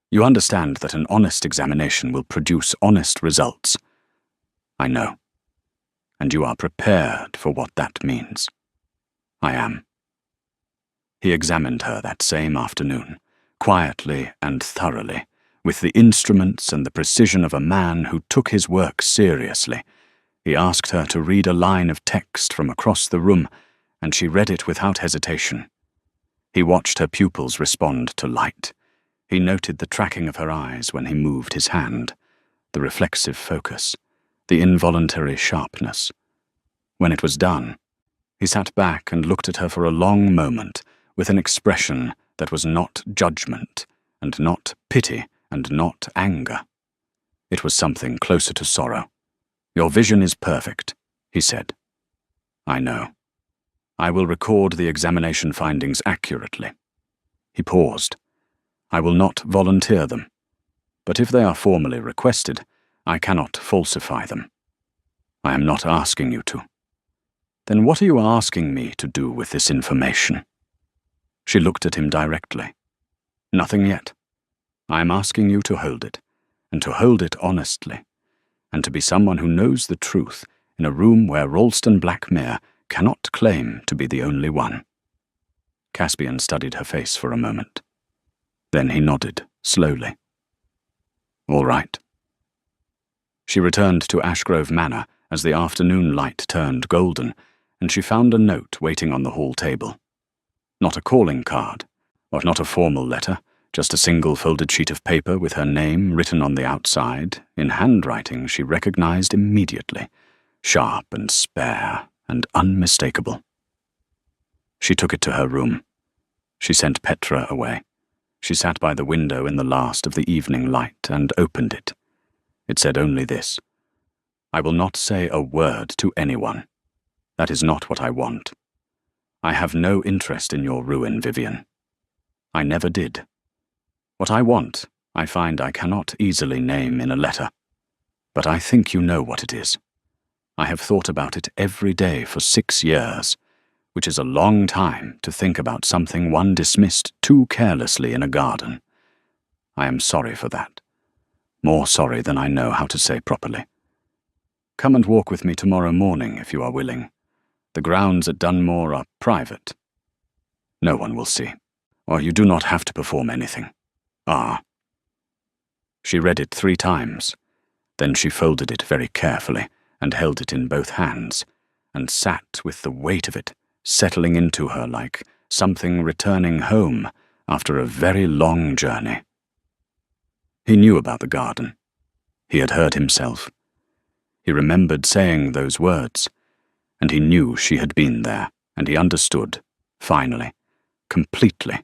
"You understand that an honest examination will produce honest results." "I know. And you are prepared for what that means." "I am." He examined her that same afternoon, quietly and thoroughly, with the instruments and the precision of a man who took his work seriously. He asked her to read a line of text from across the room, and she read it without hesitation. He watched her pupils respond to light. He noted the tracking of her eyes when he moved his hand, the reflexive focus, the involuntary sharpness. When it was done, he sat back and looked at her for a long moment with an expression that was not judgment, and not pity, and not anger. It was something closer to sorrow. "Your vision is perfect," he said. "I know. I will record the examination findings accurately." He paused. "I will not volunteer them, but if they are formally requested, I cannot falsify them. I am not asking you to." "Then what are you asking me to do with this information?" She looked at him directly. "Nothing yet. I am asking you to hold it, and to hold it honestly, and to be someone who knows the truth in a room where Ralston Blackmere cannot claim to be the only one." Caspian studied her face for a moment. Then he nodded, slowly. "All right." She returned to Ashgrove Manor as the afternoon light turned golden, and she found a note waiting on the hall table. Not a calling card, or not a formal letter, just a single folded sheet of paper with her name written on the outside, in handwriting she recognized immediately, sharp and spare and unmistakable. She took it to her room. She sent Petra away. She sat by the window in the last of the evening light and opened it. It said only this: I will not say a word to anyone. That is not what I want. I have no interest in your ruin, Vivian. I never did. What I want, I find I cannot easily name in a letter. But I think you know what it is. I have thought about it every day for 6 years, which is a long time to think about something one dismissed too carelessly in a garden. I am sorry for that. More sorry than I know how to say properly. Come and walk with me tomorrow morning if you are willing. The grounds at Dunmore are private. No one will see, or you do not have to perform anything. Ah. She read it 3 times. Then she folded it very carefully and held it in both hands, and sat with the weight of it settling into her like something returning home after a very long journey. He knew about the garden. He had heard himself. He remembered saying those words, and he knew she had been there, and he understood, finally, completely,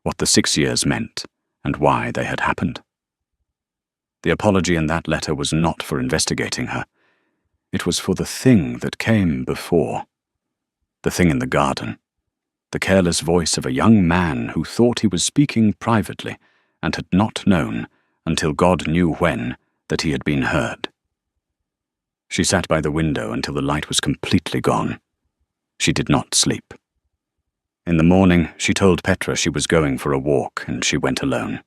what the 6 years meant and why they had happened. The apology in that letter was not for investigating her. It was for the thing that came before. The thing in the garden. The careless voice of a young man who thought he was speaking privately and had not known, until God knew when, that he had been heard. She sat by the window until the light was completely gone. She did not sleep. In the morning, she told Petra she was going for a walk, and she went alone,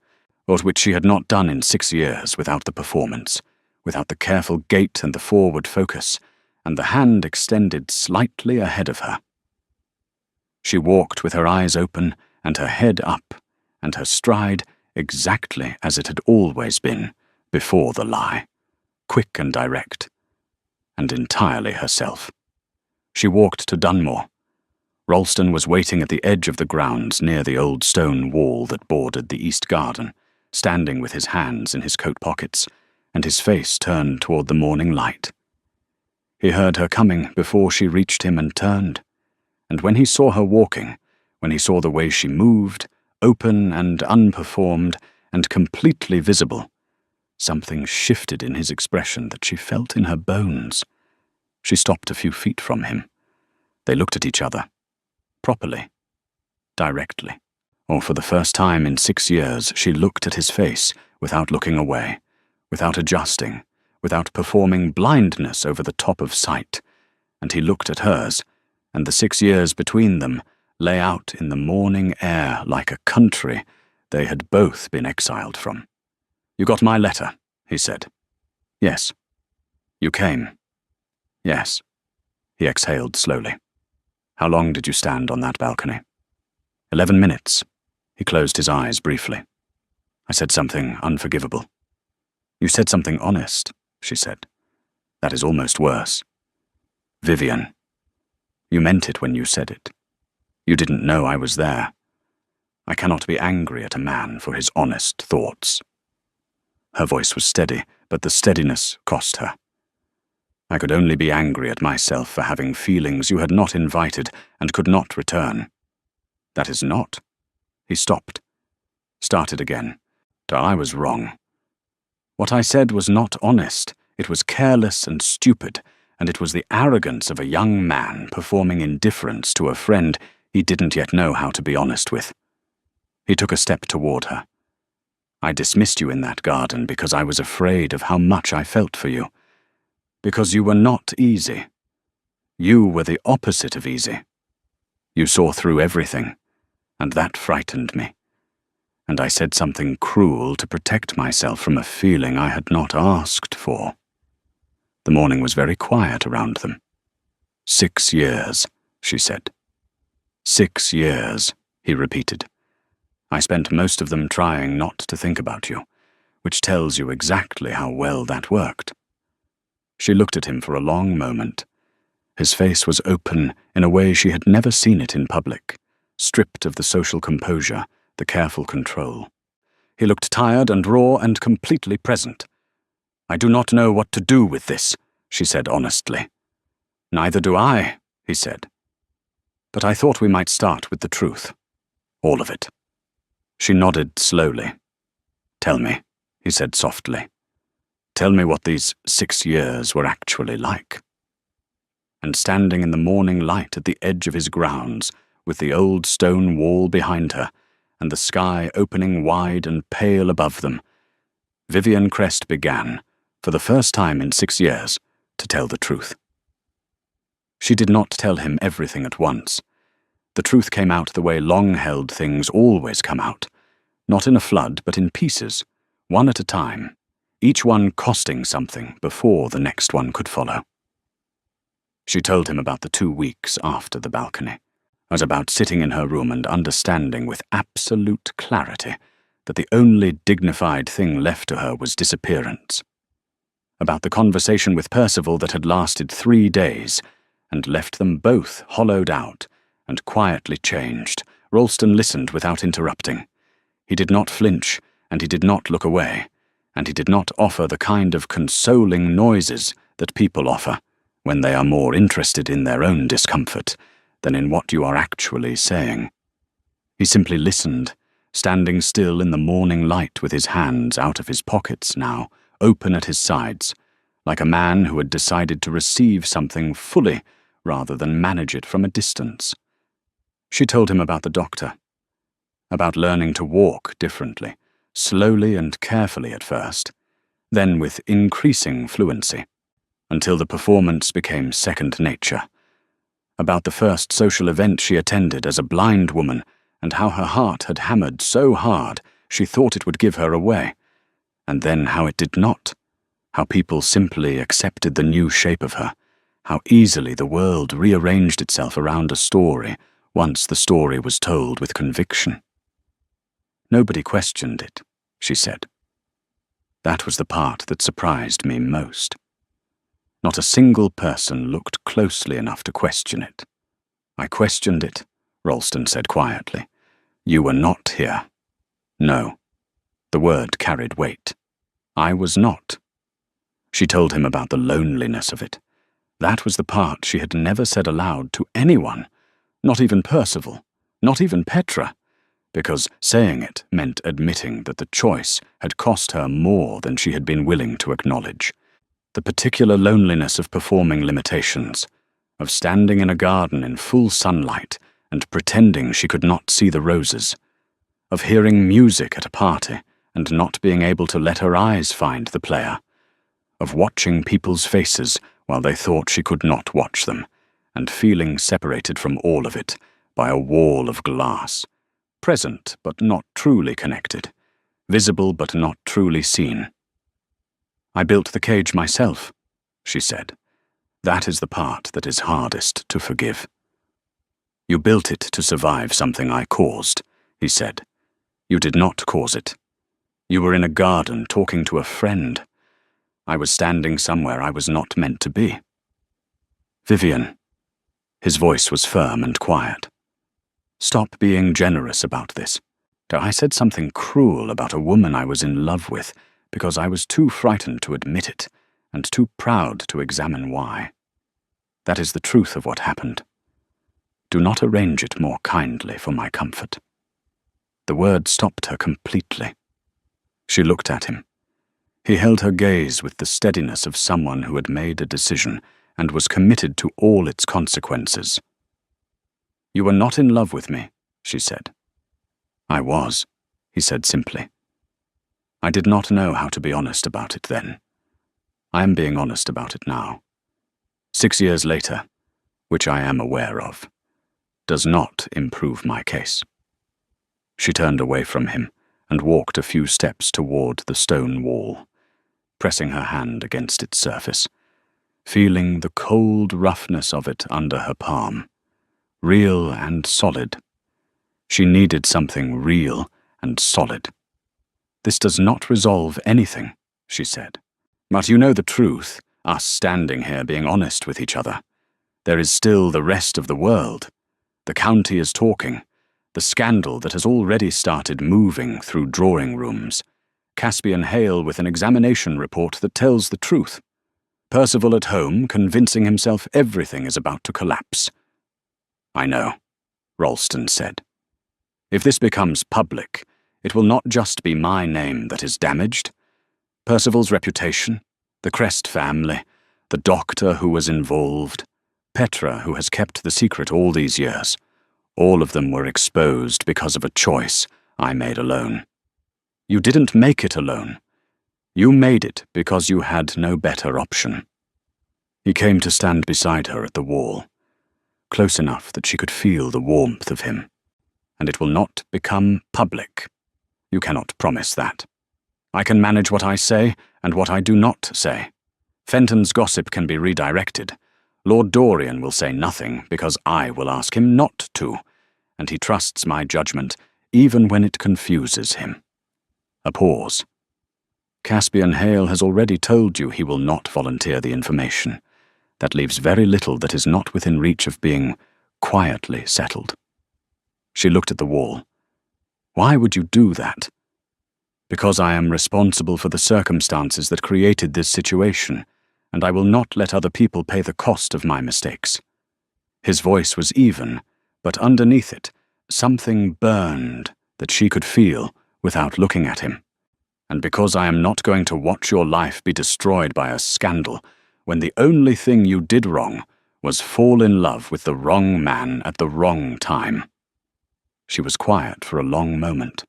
which she had not done in 6 years without the performance, without the careful gait and the forward focus, and the hand extended slightly ahead of her. She walked with her eyes open and her head up, and her stride exactly as it had always been, before the lie, quick and direct, and entirely herself. She walked to Dunmore. Ralston was waiting at the edge of the grounds near the old stone wall that bordered the east garden, standing with his hands in his coat pockets, and his face turned toward the morning light. He heard her coming before she reached him and turned, and when he saw her walking, when he saw the way she moved, open and unperformed, and completely visible, something shifted in his expression that she felt in her bones. She stopped a few feet from him. They looked at each other, properly, directly. Or for the first time in 6 years, she looked at his face without looking away, without adjusting, without performing blindness over the top of sight, and he looked at hers, and the 6 years between them lay out in the morning air like a country they had both been exiled from. "You got my letter," he said. "Yes." "You came." "Yes." He exhaled slowly. "How long did you stand on that balcony?" 11 minutes. He closed his eyes briefly. "I said something unforgivable." "You said something honest," she said. "That is almost worse." "Vivian, you meant it when you said it. You didn't know I was there. I cannot be angry at a man for his honest thoughts." Her voice was steady, but the steadiness cost her. "I could only be angry at myself for having feelings you had not invited and could not return." "That is not." He stopped. Started again. "I was wrong. What I said was not honest. It was careless and stupid, and it was the arrogance of a young man performing indifference to a friend he didn't yet know how to be honest with." He took a step toward her. "I dismissed you in that garden because I was afraid of how much I felt for you. Because you were not easy. You were the opposite of easy. You saw through everything, and that frightened me. And I said something cruel to protect myself from a feeling I had not asked for." The morning was very quiet around them. 6 years, she said. 6 years, he repeated. "I spent most of them trying not to think about you, which tells you exactly how well that worked." She looked at him for a long moment. His face was open in a way she had never seen it in public, stripped of the social composure, the careful control. He looked tired and raw and completely present. "I do not know what to do with this," she said honestly. "Neither do I," he said. "But I thought we might start with the truth. All of it." She nodded slowly. "Tell me," he said softly. Tell me what these 6 years were actually like. And standing in the morning light at the edge of his grounds, with the old stone wall behind her, and the sky opening wide and pale above them, Vivian Crest began, for the first time in 6 years, to tell the truth. She did not tell him everything at once. The truth came out the way long-held things always come out, not in a flood, but in pieces, one at a time, each one costing something before the next one could follow. She told him about the 2 weeks after the balcony, as about sitting in her room and understanding with absolute clarity that the only dignified thing left to her was disappearance. About the conversation with Percival that had lasted 3 days and left them both hollowed out and quietly changed. Ralston listened without interrupting. He did not flinch, and he did not look away, and he did not offer the kind of consoling noises that people offer when they are more interested in their own discomfort than in what you are actually saying. He simply listened, standing still in the morning light with his hands out of his pockets now, open at his sides, like a man who had decided to receive something fully rather than manage it from a distance. She told him about the doctor, about learning to walk differently, slowly and carefully at first, then with increasing fluency, until the performance became second nature, about the first social event she attended as a blind woman and how her heart had hammered so hard she thought it would give her away, and then how it did not, how people simply accepted the new shape of her, how easily the world rearranged itself around a story once the story was told with conviction. Nobody questioned it, she said. That was the part that surprised me most. Not a single person looked closely enough to question it. I questioned it, Ralston said quietly. You were not here. No. The word carried weight. I was not. She told him about the loneliness of it. That was the part she had never said aloud to anyone, not even Percival, not even Petra, because saying it meant admitting that the choice had cost her more than she had been willing to acknowledge. The particular loneliness of performing limitations, of standing in a garden in full sunlight and pretending she could not see the roses, of hearing music at a party and not being able to let her eyes find the player, of watching people's faces while they thought she could not watch them, and feeling separated from all of it by a wall of glass, present but not truly connected, visible but not truly seen. I built the cage myself, she said. That is the part that is hardest to forgive. You built it to survive something I caused, he said. You did not cause it. You were in a garden talking to a friend. I was standing somewhere I was not meant to be. Vivian. His voice was firm and quiet. Stop being generous about this. I said something cruel about a woman I was in love with because I was too frightened to admit it and too proud to examine why. That is the truth of what happened. Do not arrange it more kindly for my comfort. The word stopped her completely. She looked at him. He held her gaze with the steadiness of someone who had made a decision and was committed to all its consequences. You were not in love with me, she said. I was, he said simply. I did not know how to be honest about it then. I am being honest about it now. 6 years later, which I am aware of, does not improve my case. She turned away from him and walked a few steps toward the stone wall, pressing her hand against its surface, feeling the cold roughness of it under her palm, real and solid. She needed something real and solid. This does not resolve anything, she said. But you know the truth, us standing here being honest with each other. There is still the rest of the world. The county is talking. The scandal that has already started moving through drawing rooms. Caspian Hale with an examination report that tells the truth. Percival at home convincing himself everything is about to collapse. I know, Ralston said. If this becomes public, it will not just be my name that is damaged. Percival's reputation, The Crest family, the doctor who was involved, Petra who has kept the secret all these years. All of them were exposed because of a choice I made alone. You didn't make it alone. You made it because you had no better option. He came to stand beside her at the wall, close enough that she could feel the warmth of him. And it will not become public. You cannot promise that. I can manage what I say and what I do not say. Fenton's gossip can be redirected. Lord Dorian will say nothing because I will ask him not to, and he trusts my judgment even when it confuses him. A pause. Caspian Hale has already told you he will not volunteer the information. That leaves very little that is not within reach of being quietly settled. She looked at the wall. Why would you do that? Because I am responsible for the circumstances that created this situation, and I will not let other people pay the cost of my mistakes. His voice was even, but underneath it, something burned that she could feel without looking at him. And because I am not going to watch your life be destroyed by a scandal, when the only thing you did wrong was fall in love with the wrong man at the wrong time. She was quiet for a long moment.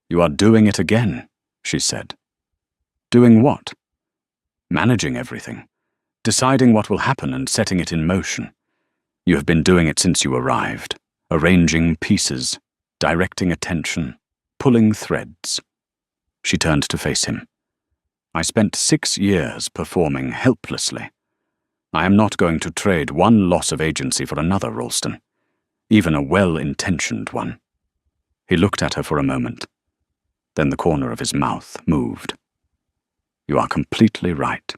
You are doing it again, she said. Doing what? Managing everything. Deciding what will happen and setting it in motion. You have been doing it since you arrived. Arranging pieces, directing attention, pulling threads. She turned to face him. I spent 6 years performing helplessly. I am not going to trade one loss of agency for another, Ralston. Even a well-intentioned one. He looked at her for a moment. Then the corner of his mouth moved. You are completely right.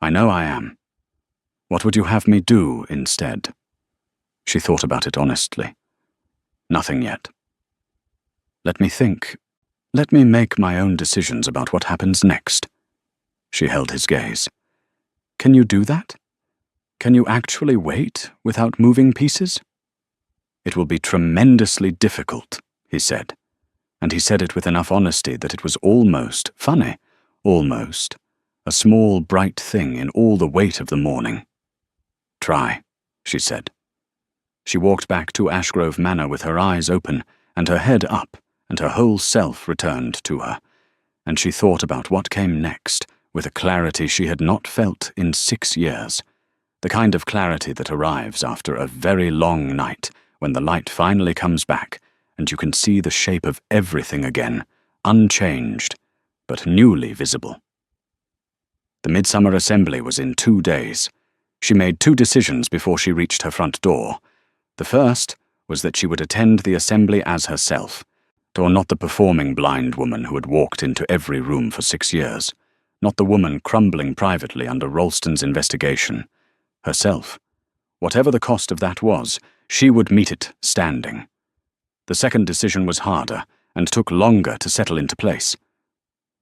I know I am. What would you have me do instead? She thought about it honestly. Nothing yet. Let me think. Let me make my own decisions about what happens next. She held his gaze. Can you do that? Can you actually wait without moving pieces? It will be tremendously difficult, he said, and he said it with enough honesty that it was almost funny, almost, a small bright thing in all the weight of the morning. Try, she said. She walked back to Ashgrove Manor with her eyes open and her head up, and her whole self returned to her, and she thought about what came next with a clarity she had not felt in 6 years, the kind of clarity that arrives after a very long night when the light finally comes back and you can see the shape of everything again, unchanged, but newly visible. The Midsummer Assembly was in 2 days. She made 2 decisions before she reached her front door. The first was that she would attend the assembly as herself, or not the performing blind woman who had walked into every room for 6 years, not the woman crumbling privately under Ralston's investigation. Herself. Whatever the cost of that was, she would meet it standing. The second decision was harder and took longer to settle into place.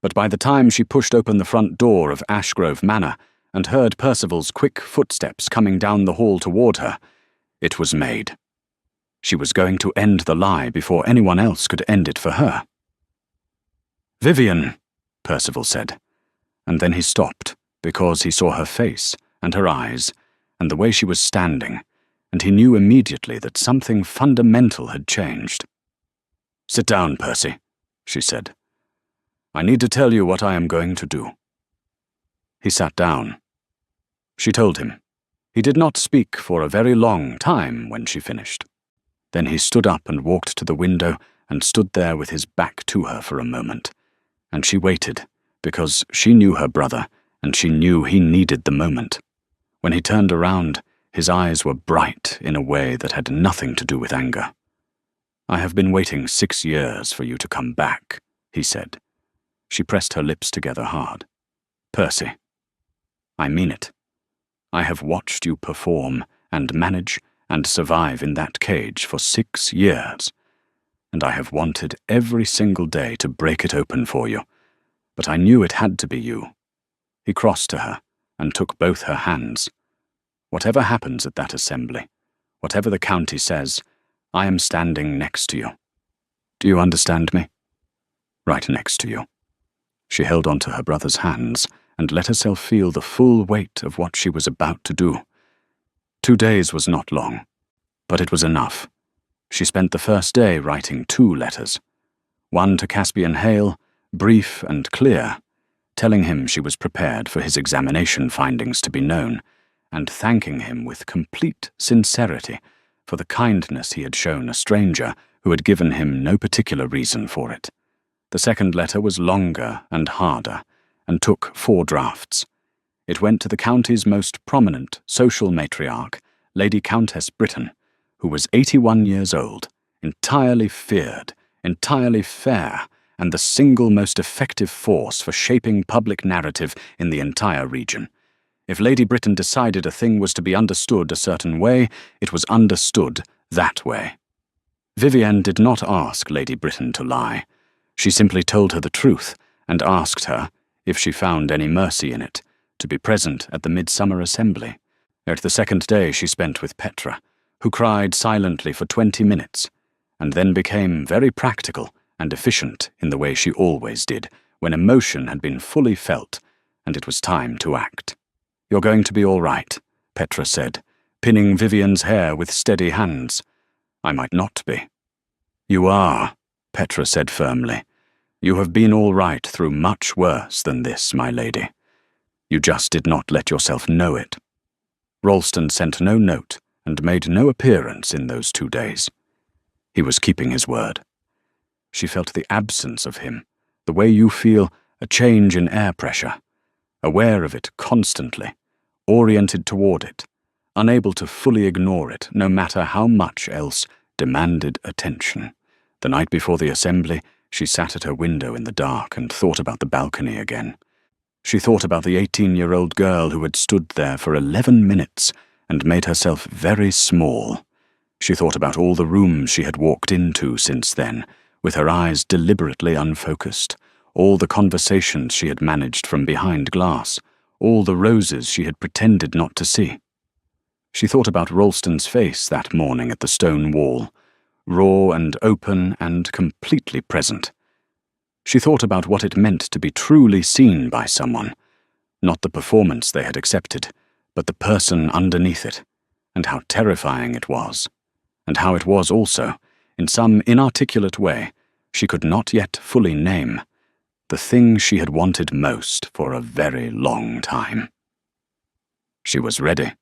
But by the time she pushed open the front door of Ashgrove Manor and heard Percival's quick footsteps coming down the hall toward her, it was made. She was going to end the lie before anyone else could end it for her. Vivian, Percival said, and then he stopped because he saw her face and her eyes and the way she was standing, and he knew immediately that something fundamental had changed. Sit down, Percy, she said. I need to tell you what I am going to do. He sat down. She told him. He did not speak for a very long time when she finished. Then he stood up and walked to the window and stood there with his back to her for a moment. And she waited, because she knew her brother, and she knew he needed the moment. When he turned around, his eyes were bright in a way that had nothing to do with anger. I have been waiting 6 years for you to come back, he said. She pressed her lips together hard. Percy, I mean it. I have watched you perform and manage and survive in that cage for 6 years, and I have wanted every single day to break it open for you, but I knew it had to be you. He crossed to her and took both her hands. Whatever happens at that assembly, whatever the county says, I am standing next to you. Do you understand me? Right next to you. She held on to her brother's hands and let herself feel the full weight of what she was about to do. 2 days was not long, but it was enough. She spent the first day writing 2 letters. One to Caspian Hale, brief and clear, telling him she was prepared for his examination findings to be known, and thanking him with complete sincerity for the kindness he had shown a stranger who had given him no particular reason for it. The second letter was longer and harder, and took 4 drafts. It went to the county's most prominent social matriarch, Lady Countess Britton, who was 81 years old, entirely feared, entirely fair, and the single most effective force for shaping public narrative in the entire region. If Lady Britton decided a thing was to be understood a certain way, it was understood that way. Vivienne did not ask Lady Britton to lie. She simply told her the truth and asked her, if she found any mercy in it, to be present at the Midsummer Assembly. At the second day she spent with Petra, who cried silently for 20 minutes, and then became very practical and efficient in the way she always did when emotion had been fully felt and it was time to act. "You're going to be all right," Petra said, pinning Vivienne's hair with steady hands. "I might not be." "You are," Petra said firmly. "You have been all right through much worse than this, my lady. You just did not let yourself know it." Ralston sent no note and made no appearance in those 2 days. He was keeping his word. She felt the absence of him, the way you feel a change in air pressure, aware of it constantly, oriented toward it, unable to fully ignore it, no matter how much else demanded attention. The night before the assembly, she sat at her window in the dark and thought about the balcony again. She thought about the 18-year-old girl who had stood there for 11 minutes and made herself very small. She thought about all the rooms she had walked into since then, with her eyes deliberately unfocused, all the conversations she had managed from behind glass, all the roses she had pretended not to see. She thought about Ralston's face that morning at the stone wall, raw and open and completely present. She thought about what it meant to be truly seen by someone, not the performance they had accepted, but the person underneath it, and how terrifying it was, and how it was also, in some inarticulate way she could not yet fully name, the thing she had wanted most for a very long time. She was ready.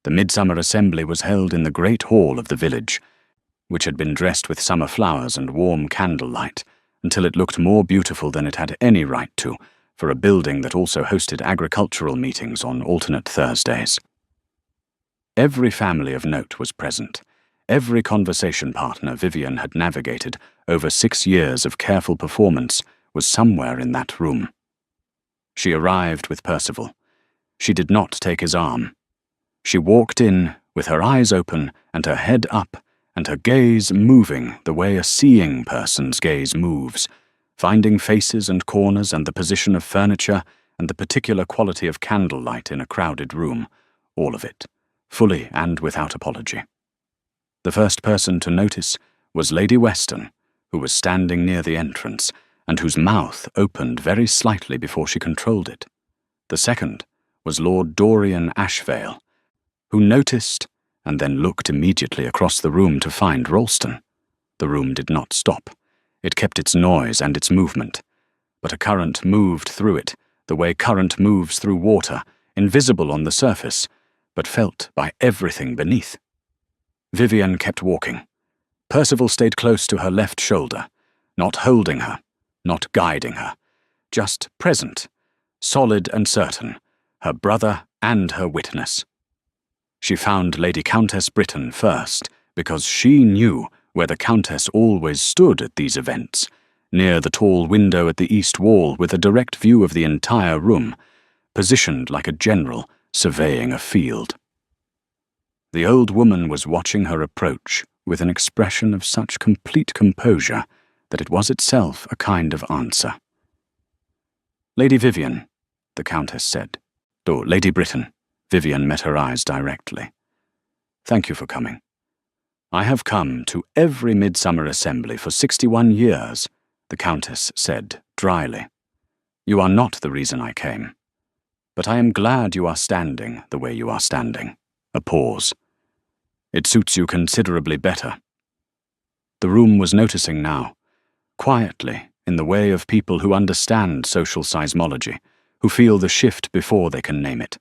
The Midsummer Assembly was held in the great hall of the village, which had been dressed with summer flowers and warm candlelight, until it looked more beautiful than it had any right to, for a building that also hosted agricultural meetings on alternate Thursdays. Every family of note was present. Every conversation partner Vivienne had navigated over 6 years of careful performance was somewhere in that room. She arrived with Percival. She did not take his arm. She walked in with her eyes open and her head up, and her gaze moving the way a seeing person's gaze moves, finding faces and corners and the position of furniture and the particular quality of candlelight in a crowded room, all of it, fully and without apology. The first person to notice was Lady Weston, who was standing near the entrance, and whose mouth opened very slightly before she controlled it. The second was Lord Dorian Ashvale, who noticed and then looked immediately across the room to find Ralston. The room did not stop. It kept its noise and its movement, but a current moved through it, the way current moves through water, invisible on the surface, but felt by everything beneath. Vivienne kept walking. Percival stayed close to her left shoulder, not holding her, not guiding her, just present, solid and certain, her brother and her witness. She found Lady Countess Britton first, because she knew where the Countess always stood at these events, near the tall window at the east wall with a direct view of the entire room, positioned like a general surveying a field. The old woman was watching her approach with an expression of such complete composure that it was itself a kind of answer. "Lady Vivienne," the Countess said. "Or Lady Britton." Vivienne met her eyes directly. "Thank you for coming. I have come to every Midsummer Assembly for 61 years, the Countess said dryly. "You are not the reason I came. But I am glad you are standing the way you are standing. A pause. It suits you considerably better. The room was noticing now, quietly, in the way of people who understand social seismology, who feel the shift before they can name it.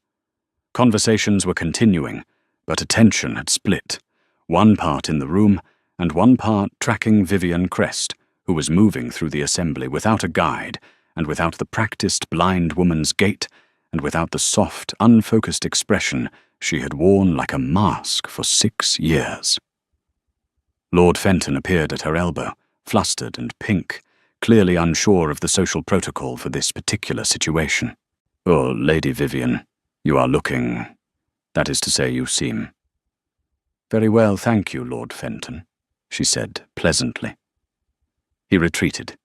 Conversations were continuing, but attention had split, one part in the room and one part tracking Vivian Crest, who was moving through the assembly without a guide and without the practiced blind woman's gait and without the soft, unfocused expression she had worn like a mask for 6 years. Lord Fenton appeared at her elbow, flustered and pink, clearly unsure of the social protocol for this particular situation. "Oh, Lady Vivian, you are looking... that is to say, you seem..." "Very well, thank you, Lord Fenton," she said pleasantly. He retreated.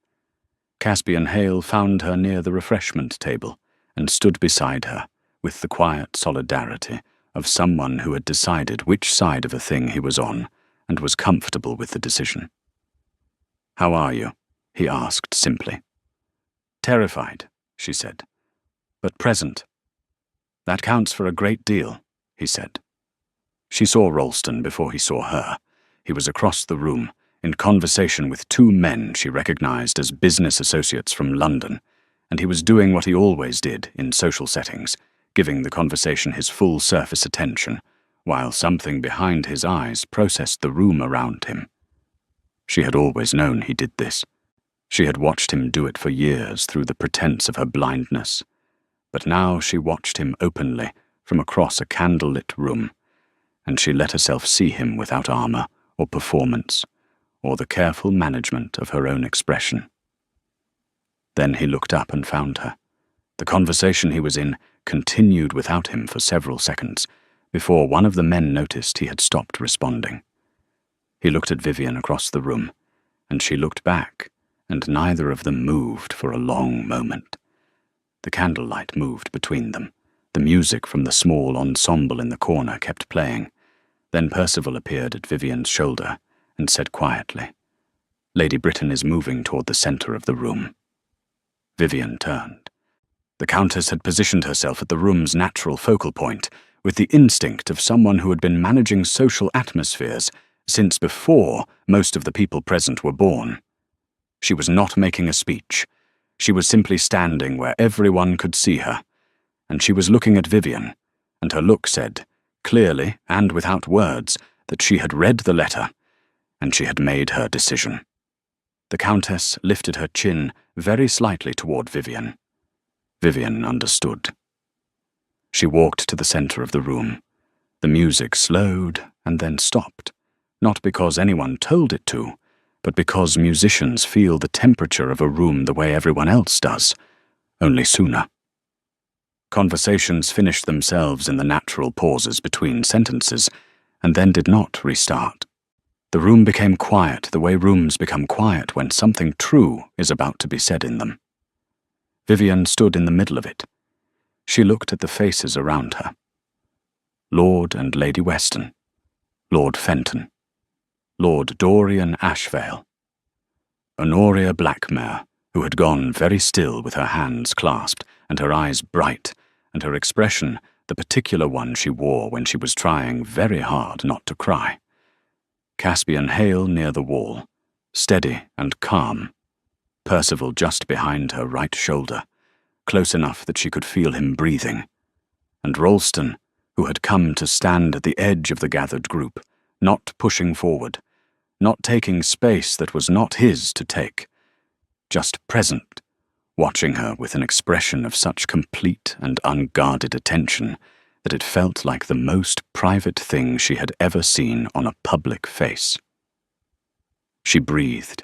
Caspian Hale found her near the refreshment table and stood beside her with the quiet solidarity of someone who had decided which side of a thing he was on and was comfortable with the decision. "How are you?" he asked simply. "Terrified," she said, "but present." "That counts for a great deal," he said. She saw Ralston before he saw her. He was across the room, in conversation with 2 men she recognized as business associates from London, and he was doing what he always did in social settings, giving the conversation his full surface attention, while something behind his eyes processed the room around him. She had always known he did this. She had watched him do it for years through the pretense of her blindness, but now she watched him openly from across a candlelit room, and she let herself see him without armor or performance, or the careful management of her own expression. Then he looked up and found her. The conversation he was in continued without him for several seconds, before one of the men noticed he had stopped responding. He looked at Vivian across the room, and she looked back, and neither of them moved for a long moment. The candlelight moved between them. The music from the small ensemble in the corner kept playing. Then Percival appeared at Vivian's shoulder and said quietly, "Lady Britton is moving toward the center of the room." Vivian turned. The Countess had positioned herself at the room's natural focal point, with the instinct of someone who had been managing social atmospheres since before most of the people present were born. She was not making a speech. She was simply standing where everyone could see her, and she was looking at Vivian, and her look said, clearly and without words, that she had read the letter, and she had made her decision. The Countess lifted her chin very slightly toward Vivian. Vivian understood. She walked to the center of the room. The music slowed and then stopped, not because anyone told it to, but because musicians feel the temperature of a room the way everyone else does, only sooner. Conversations finished themselves in the natural pauses between sentences, and then did not restart. The room became quiet the way rooms become quiet when something true is about to be said in them. Vivian stood in the middle of it. She looked at the faces around her. Lord and Lady Weston, Lord Fenton, Lord Dorian Ashvale, Honoria Blackmare, who had gone very still with her hands clasped and her eyes bright, and her expression the particular one she wore when she was trying very hard not to cry. Caspian Hale near the wall, steady and calm. Percival just behind her right shoulder, close enough that she could feel him breathing. And Ralston, who had come to stand at the edge of the gathered group, not pushing forward, not taking space that was not his to take, just present, watching her with an expression of such complete and unguarded attention that it felt like the most private thing she had ever seen on a public face. She breathed.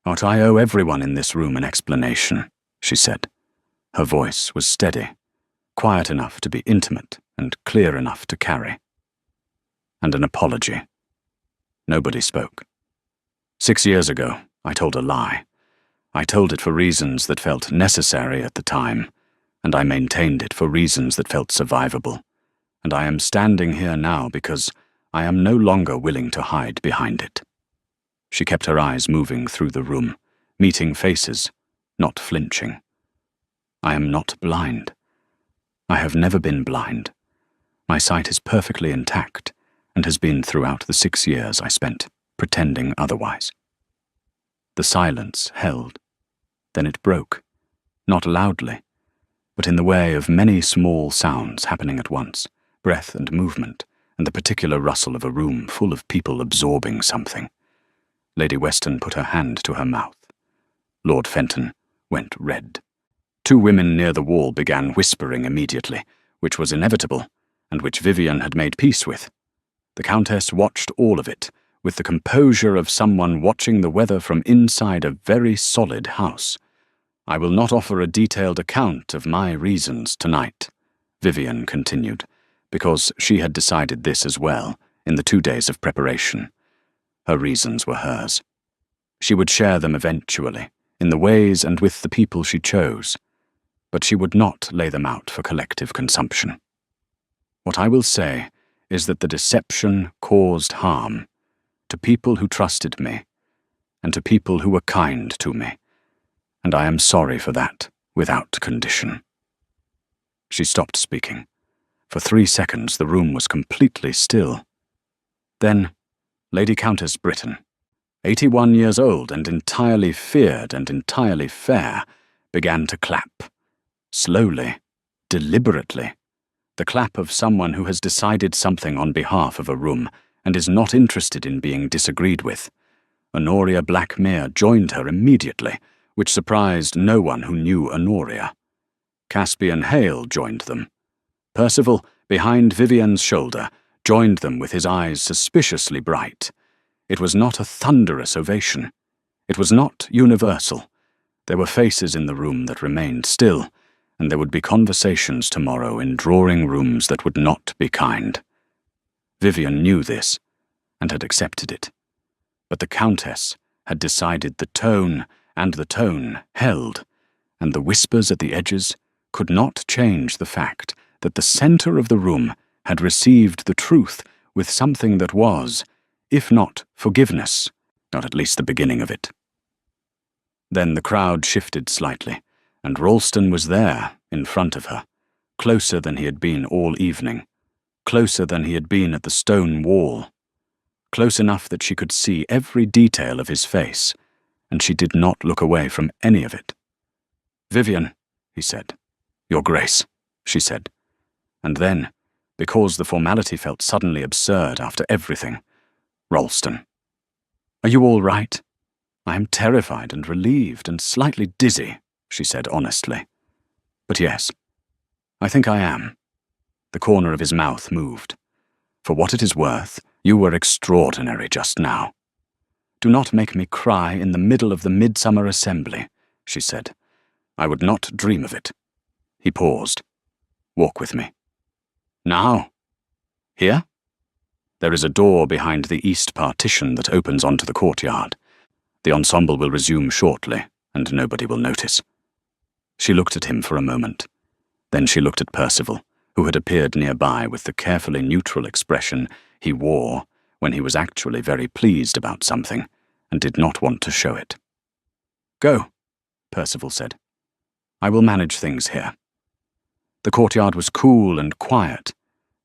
"But I owe everyone in this room an explanation," she said. Her voice was steady, quiet enough to be intimate and clear enough to carry. "And an apology." Nobody spoke. 6 years ago, I told a lie. I told it for reasons that felt necessary at the time, and I maintained it for reasons that felt survivable. And I am standing here now because I am no longer willing to hide behind it. She kept her eyes moving through the room, meeting faces, not flinching. I am not blind. I have never been blind. My sight is perfectly intact, and has been throughout the 6 years I spent pretending otherwise. The silence held. Then it broke, not loudly, but in the way of many small sounds happening at once, breath and movement, and the particular rustle of a room full of people absorbing something. Lady Weston put her hand to her mouth. Lord Fenton went red. 2 women near the wall began whispering immediately, which was inevitable, and which Vivian had made peace with. The Countess watched all of it, with the composure of someone watching the weather from inside a very solid house. "I will not offer a detailed account of my reasons tonight," Vivian continued, because she had decided this as well in the 2 days of preparation. Her reasons were hers. She would share them eventually, in the ways and with the people she chose, but she would not lay them out for collective consumption. What I will say is that the deception caused harm to people who trusted me and to people who were kind to me, and I am sorry for that without condition. She stopped speaking. For 3 seconds the room was completely still. Then Lady Countess Britton, 81 years old and entirely feared and entirely fair, began to clap. Slowly, deliberately. The clap of someone who has decided something on behalf of a room and is not interested in being disagreed with. Honoria Blackmere joined her immediately, which surprised no one who knew Honoria. Caspian Hale joined them. Percival, behind Vivian's shoulder, joined them with his eyes suspiciously bright. It was not a thunderous ovation. It was not universal. There were faces in the room that remained still, and there would be conversations tomorrow in drawing rooms that would not be kind. Vivian knew this, and had accepted it. But the Countess had decided the tone, and the tone held, and the whispers at the edges could not change the fact that the center of the room had received the truth with something that was, if not forgiveness, not at least the beginning of it. Then the crowd shifted slightly, and Ralston was there, in front of her, closer than he had been all evening, closer than he had been at the stone wall, close enough that she could see every detail of his face, and she did not look away from any of it. "Vivian," he said. "Your Grace," she said. And then, because the formality felt suddenly absurd after everything, "Ralston. Are you all right?" "I am terrified and relieved and slightly dizzy," she said honestly. "But yes, I think I am." The corner of his mouth moved. "For what it is worth, you were extraordinary just now." "Do not make me cry in the middle of the midsummer assembly," she said. "I would not dream of it." He paused. "Walk with me." "Now? Here?" "There is a door behind the east partition that opens onto the courtyard. The ensemble will resume shortly, and nobody will notice." She looked at him for a moment. Then she looked at Percival, who had appeared nearby with the carefully neutral expression he wore when he was actually very pleased about something and did not want to show it. "Go," Percival said. "I will manage things here." The courtyard was cool and quiet,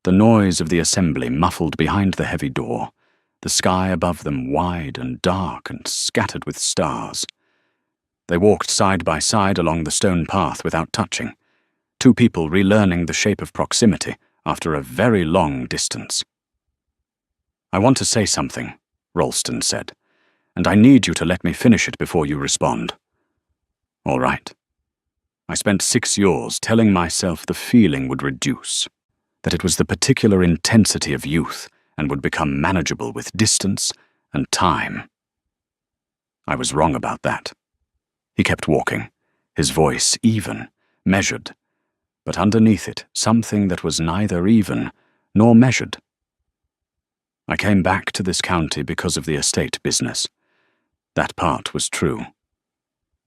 the noise of the assembly muffled behind the heavy door, the sky above them wide and dark and scattered with stars. They walked side by side along the stone path without touching, 2 people relearning the shape of proximity after a very long distance. "I want to say something," Ralston said, "and I need you to let me finish it before you respond." "All right." I spent 6 years telling myself the feeling would reduce, that it was the particular intensity of youth and would become manageable with distance and time. I was wrong about that. He kept walking, his voice even, measured, but underneath it something that was neither even nor measured. "I came back to this county because of the estate business. That part was true.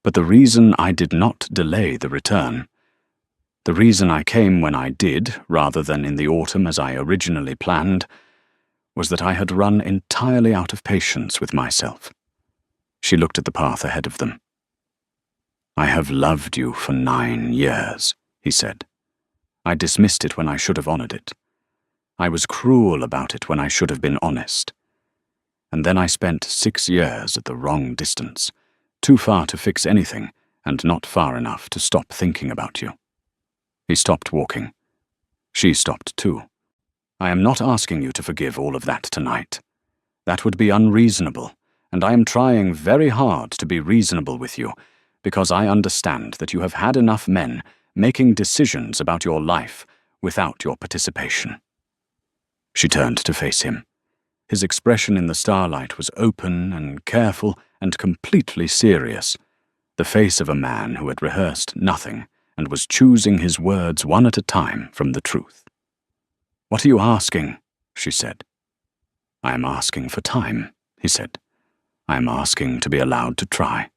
But the reason I did not delay the return, the reason I came when I did, rather than in the autumn as I originally planned, was that I had run entirely out of patience with myself." She looked at the path ahead of them. "I have loved you for 9 years, he said. I dismissed it when I should have honored it. I was cruel about it when I should have been honest. And then I spent 6 years at the wrong distance, too far to fix anything and not far enough to stop thinking about you. He stopped walking. She stopped too. I am not asking you to forgive all of that tonight. That would be unreasonable, and I am trying very hard to be reasonable with you, because I understand that you have had enough men making decisions about your life without your participation. She turned to face him. His expression in the starlight was open and careful and completely serious, the face of a man who had rehearsed nothing and was choosing his words one at a time from the truth. "What are you asking?" she said. "I am asking for time," he said. "I am asking to be allowed to try.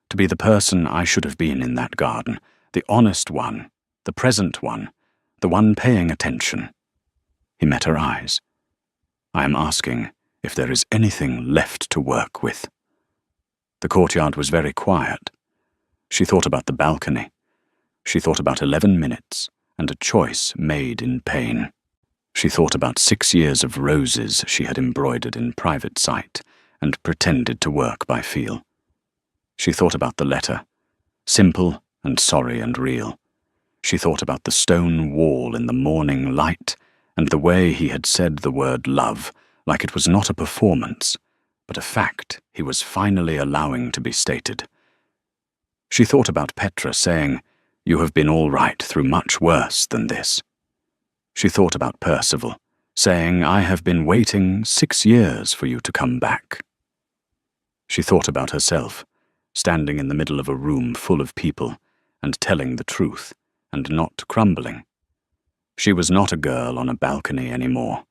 To be the person I should have been in that garden, the honest one, the present one, the one paying attention." He met her eyes. "I am asking if there is anything left to work with." The courtyard was very quiet. She thought about the balcony. She thought about 11 minutes and a choice made in pain. She thought about 6 years of roses she had embroidered in private sight and pretended to work by feel. She thought about the letter, simple and sorry and real. She thought about the stone wall in the morning light and the way he had said the word love like it was not a performance, but a fact he was finally allowing to be stated. She thought about Petra saying, "You have been all right through much worse than this." She thought about Percival, saying, "I have been waiting 6 years for you to come back." She thought about herself, standing in the middle of a room full of people, and telling the truth, and not crumbling. She was not a girl on a balcony anymore.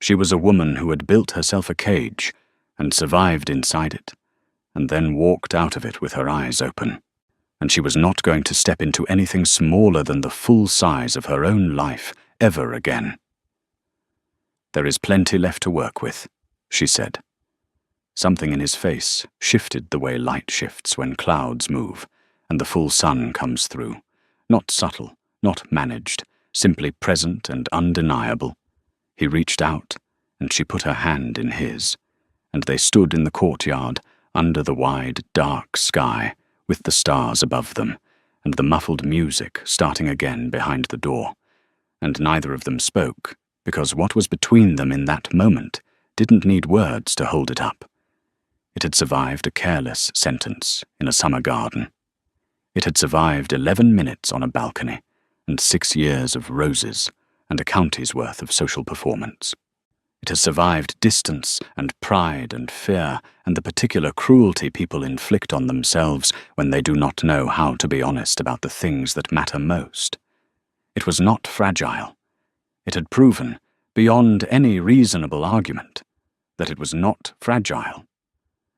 She was a woman who had built herself a cage, and survived inside it, and then walked out of it with her eyes open. And she was not going to step into anything smaller than the full size of her own life ever again. "There is plenty left to work with," she said. Something in his face shifted the way light shifts when clouds move and the full sun comes through, not subtle, not managed, simply present and undeniable. He reached out, and she put her hand in his, and they stood in the courtyard under the wide, dark sky, with the stars above them, and the muffled music starting again behind the door, and neither of them spoke, because what was between them in that moment didn't need words to hold it up. It had survived a careless sentence in a summer garden. It had survived 11 minutes on a balcony, and 6 years of roses, and a county's worth of social performance. It has survived distance and pride and fear and the particular cruelty people inflict on themselves when they do not know how to be honest about the things that matter most. It was not fragile. It had proven, beyond any reasonable argument, that it was not fragile.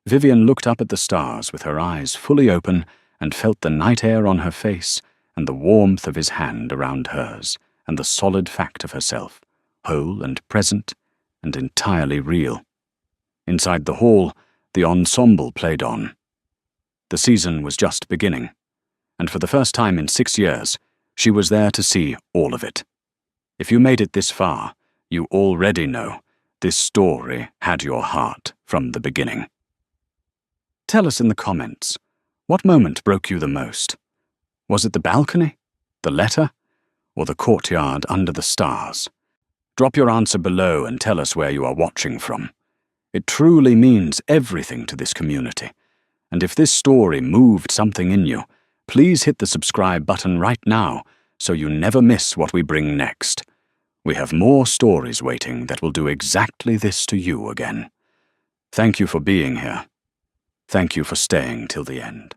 Vivian looked up at the stars with her eyes fully open and felt the night air on her face and the warmth of his hand around hers and the solid fact of herself, whole and present and entirely real. Inside the hall, the ensemble played on. The season was just beginning, and for the first time in 6 years, she was there to see all of it. If you made it this far, you already know this story had your heart from the beginning. Tell us in the comments, what moment broke you the most? Was it the balcony, the letter, or the courtyard under the stars? Drop your answer below and tell us where you are watching from. It truly means everything to this community. And if this story moved something in you, please hit the subscribe button right now so you never miss what we bring next. We have more stories waiting that will do exactly this to you again. Thank you for being here. Thank you for staying till the end.